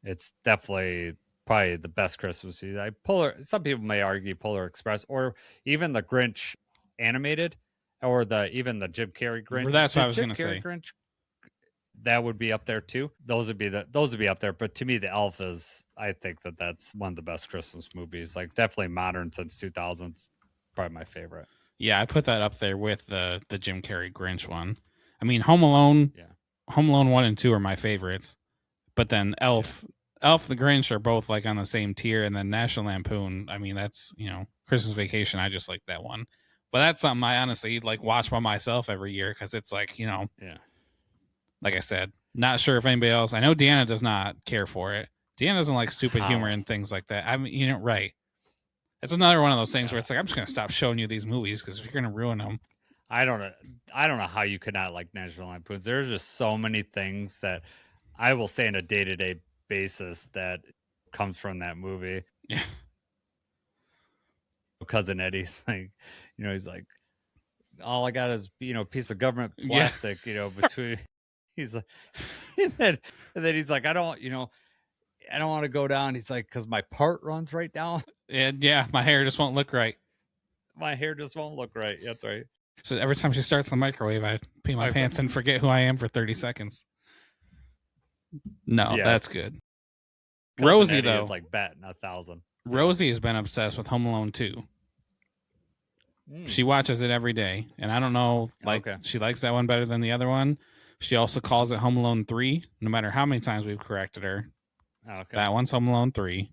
it's definitely probably the best Christmas season. Some people may argue Polar Express or even the Grinch animated, or even the Jim Carrey Grinch. That's what I was going to say. Grinch, that would be up there too. Those would be up there. But to me, the Elf I think that's one of the best Christmas movies. Definitely modern since 2000. It's probably my favorite. Yeah, I put that up there with the Jim Carrey Grinch one. I mean, Home Alone 1 and 2 are my favorites, but then Elf the Grinch are both like on the same tier, and then National Lampoon, I mean, that's, Christmas Vacation, I just like that one. But that's something I honestly like watch by myself every year because it's like, like I said, not sure if anybody else. I know Deanna does not care for it. Deanna doesn't like stupid humor and things like that. I mean, right. It's another one of those things where it's like, I'm just going to stop showing you these movies because you're going to ruin them. I don't know how you could not like National Lampoons. There's just so many things that I will say on a day-to-day basis that comes from that movie. Yeah. Cousin Eddie's like, he's like, all I got is, piece of government plastic, between. He's like, and then he's like, I don't want to go down. He's like, because my part runs right down. And my hair just won't look right. My hair just won't look right. That's right. So every time she starts the microwave, I pee my pants and forget who I am for 30 seconds. No, that's good. Cousin Rosie, Eddie though, is like batting 1,000. Rosie has been obsessed with Home Alone 2. She watches it every day, and I don't know, she likes that one better than the other one. She also calls it Home Alone 3, no matter how many times we've corrected her. Okay. That one's Home Alone 3.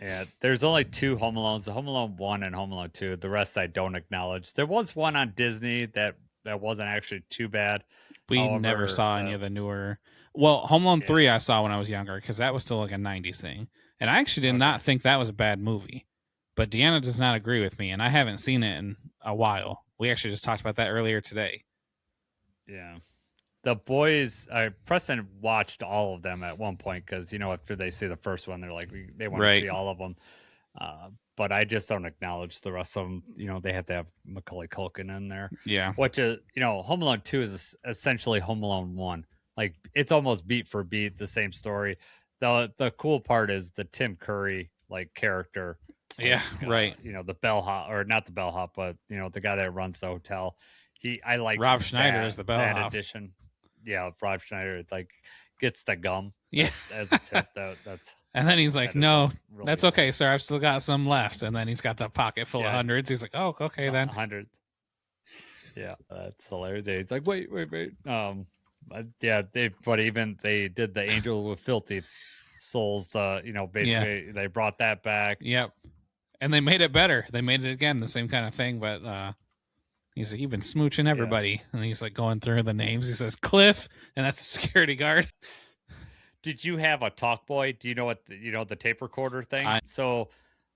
Yeah, there's only 2 Home Alones, the Home Alone 1 and Home Alone 2. The rest I don't acknowledge. There was one on Disney that wasn't actually too bad. We never saw any of the newer. Well, Home Alone 3 I saw when I was younger because that was still like a 90s thing. And I actually did not think that was a bad movie. But Deanna does not agree with me, and I haven't seen it in a while. We actually just talked about that earlier today. Yeah. The boys, Preston watched all of them at one point because, after they see the first one, they're like, they want to see all of them. But I just don't acknowledge the rest of them. They have to have Macaulay Culkin in there. Yeah. Which is, Home Alone 2 is essentially Home Alone 1. Like, it's almost beat for beat the same story. The cool part is the Tim Curry, character. Yeah, right. The bellhop, or not the bellhop, but, the guy that runs the hotel. I like Rob Schneider as the bellhop. That addition. Yeah, Rob Schneider gets the gum. Yeah, as a tip. That's. And then he's like, "No, really that's okay, sir. I've still got some left." And then he's got the pocket full of hundreds. He's like, "Oh, okay then." Hundreds. Yeah, that's hilarious. He's like, "Wait." Yeah, they did the Angel with Filthy Souls. Basically they brought that back. Yep, and they made it better. They made it again, the same kind of thing, but. He's like, you've been smooching everybody. And he's like going through the names. He says, Cliff, and that's the security guard. Did you have a talk boy? Do you know what, the tape recorder thing? So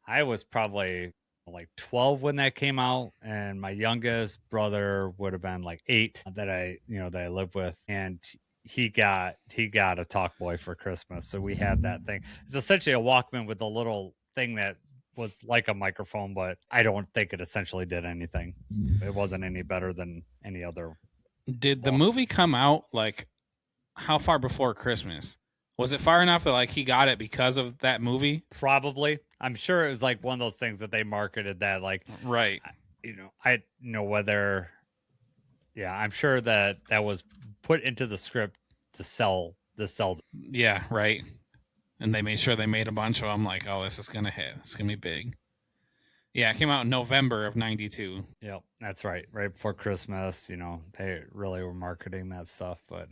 I was probably like 12 when that came out. And my youngest brother would have been like 8 that I lived with. And he got a talk boy for Christmas. So we had that thing. It's essentially a Walkman with a little thing that was like a microphone, but I don't think it essentially did anything. It wasn't any better than any other. Did the movie come out like how far before Christmas? Was it far enough that he got it because of that movie? Probably. I'm sure it was like one of those things that they marketed that right. I know whether. Yeah, I'm sure that was put into the script to sell the sell. Yeah, right. And they made sure they made a bunch of them. Like, oh, this is gonna hit. It's gonna be big. Yeah, it came out in November of '92. Yep, that's right. Right before Christmas. They really were marketing that stuff. But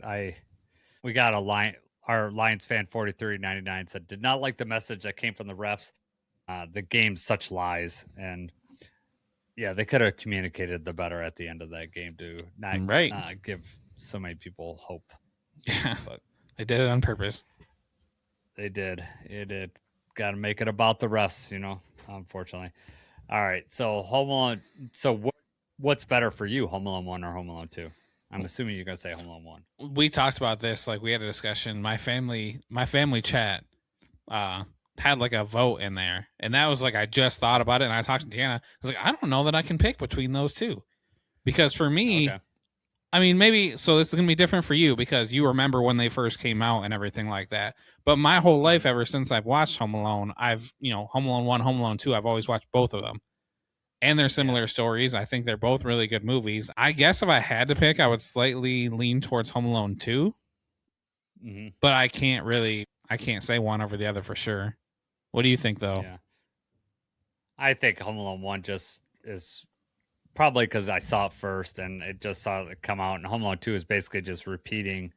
we got a line. Our Lions fan 4399 said, did not like the message that came from the refs. The game's such lies, and yeah, they could have communicated the better at the end of that game to not give so many people hope. Yeah, but they did it on purpose. They did. It did. Got to make it about the refs, unfortunately. All right. So Home Alone. So what's better for you, Home Alone 1 or Home Alone 2? I'm assuming you're going to say Home Alone 1. We talked about this. We had a discussion. My family chat had a vote in there. And that was I just thought about it. And I talked to Deanna. I was like, I don't know that I can pick between those two. Because for me, I mean, maybe, so this is going to be different for you because you remember when they first came out and everything like that. But my whole life, ever since I've watched Home Alone, Home Alone 1, Home Alone 2, I've always watched both of them. And they're similar stories. I think they're both really good movies. I guess if I had to pick, I would slightly lean towards Home Alone 2. Mm-hmm. But I can't say one over the other for sure. What do you think, though? Yeah. I think Home Alone 1 just is probably because I saw it first and it just saw it come out. And Home Alone 2 is basically just repeating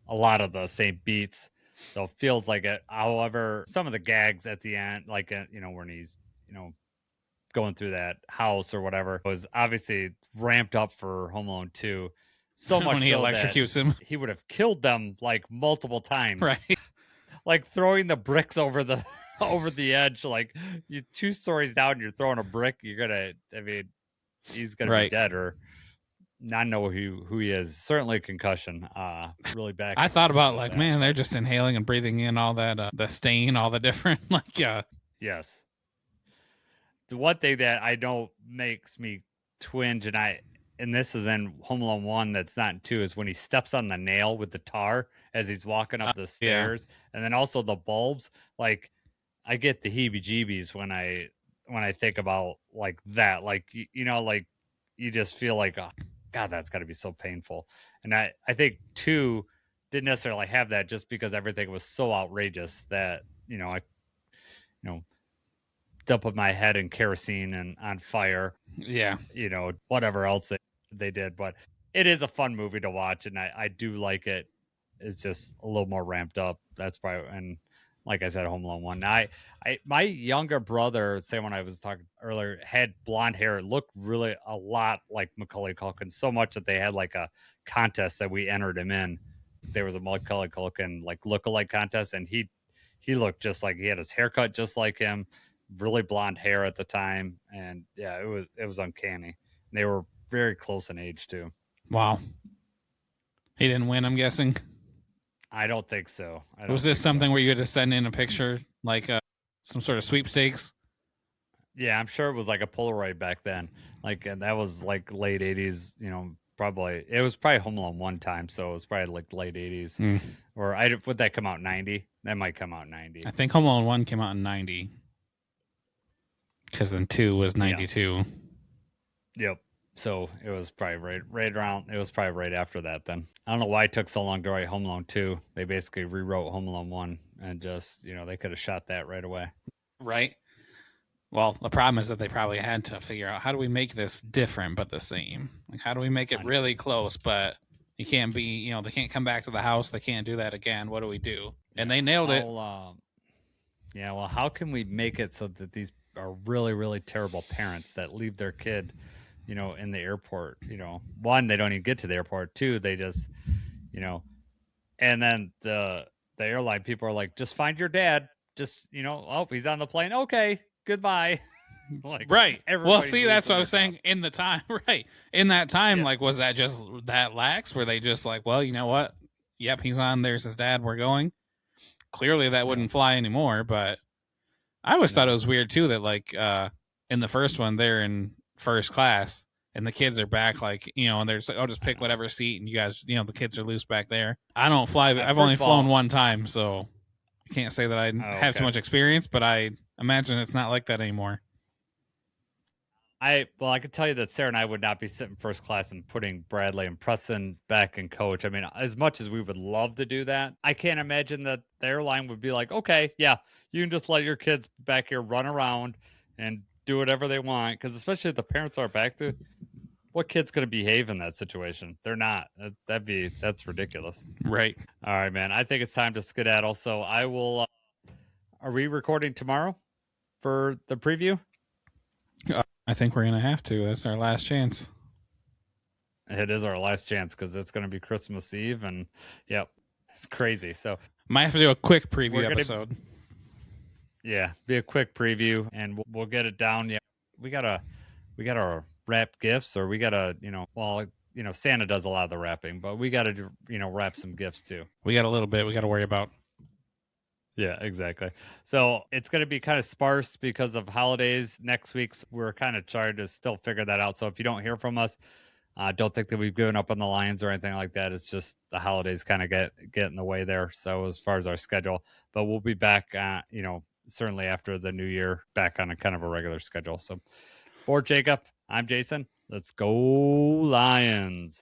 a lot of the same beats. So it feels like it. However, some of the gags at the end, like, when he's, going through that house or whatever, was obviously ramped up for Home Alone 2. So much when he so electrocutes him. he would have killed them like multiple times. Right. Like throwing the bricks over the over the edge. Like you 2 stories down, you're throwing a brick. He's gonna be dead or not know who he is. Certainly a concussion. Really bad. I thought about like, man, they're just inhaling and breathing in all that the stain, all the different Yes. The one thing that I know makes me twinge, and this is in Home Alone 1 that's not in 2, is when he steps on the nail with the tar as he's walking up the stairs. And then also the bulbs. Like, I get the heebie-jeebies when I think about like that. Like, like you just feel like, oh, God, that's got to be so painful. And I think 2 didn't necessarily have that just because everything was so outrageous that, I dump my head in kerosene and on fire. Yeah. Whatever else they did. But it is a fun movie to watch, and I do like it. It's just a little more ramped up. That's probably, and like I said, Home Alone 1. Now, my younger brother, say when I was talking earlier, had blonde hair. It looked really a lot like Macaulay Culkin, so much that they had like a contest that we entered him in. There was a Macaulay Culkin like lookalike contest, and he looked just like, he had his haircut just like him. Really blonde hair at the time, and yeah, it was uncanny. They were very close in age too. Wow. He didn't win, I'm guessing. I don't think so. Was this something where you had to send in a picture, like some sort of sweepstakes? Yeah, I'm sure it was like a Polaroid back then. Like, and that was like late 80s. Probably it was probably Home Alone 1 time, so it was probably like late 80s. Or would that come out 90? That might come out 90. I think Home Alone 1 came out in 90. Because then 2 was 92. Yeah. Yep. So it was probably right around. It was probably right after that. Then I don't know why it took so long to write Home Alone 2. They basically rewrote Home Alone 1 and just they could have shot that right away. Right. Well, the problem is that they probably had to figure out, how do we make this different but the same? Like, how do we make it really close, but you can't be, they can't come back to the house. They can't do that again. What do we do? And they nailed it. Yeah. Well, how can we make it so that these are really, really terrible parents that leave their kid, in the airport? 1, they don't even get to the airport. 2, they just, and then the airline people are like, just find your dad. Just, oh, he's on the plane. Okay, goodbye. Like, right. Well, see, that's what I was saying in the time. Right. In that time, like, was that just that lax? Were they just like, well, you know what? Yep, he's on. There's his dad. We're going. Clearly that wouldn't fly anymore, but I always thought it was weird too that like in the first one they're in first class and the kids are back like and they're just like, oh, just pick whatever seat and you guys the kids are loose back there. I don't fly. I've only flown one time, so I can't say that I have too much experience, but I imagine it's not like that anymore. I could tell you that Sarah and I would not be sitting first class and putting Bradley and Preston back in coach. I mean, as much as we would love to do that, I can't imagine that the airline would be like, okay, yeah, you can just let your kids back here run around and do whatever they want. Because especially if the parents are back there, what kid's going to behave in that situation? They're not. That's ridiculous. Right. All right, man. I think it's time to skedaddle. So I will. Are we recording tomorrow for the preview? I think we're going to have to. That's our last chance. It is our last chance because it's going to be Christmas Eve. And, yep, it's crazy. So might have to do a quick preview episode. Yeah, be a quick preview, and we'll get it down. Yeah, we gotta wrap gifts, or we gotta, Santa does a lot of the wrapping, but we gotta, wrap some gifts too. We got a little bit we got to worry about. Yeah, exactly. So it's going to be kind of sparse because of holidays. Next week's we're kind of trying to still figure that out. So if you don't hear from us, don't think that we've given up on the Lions or anything like that. It's just the holidays kind of get in the way there. So as far as our schedule, but we'll be back, certainly after the new year, back on a kind of a regular schedule. So for Jacob, I'm Jason. Let's go Lions.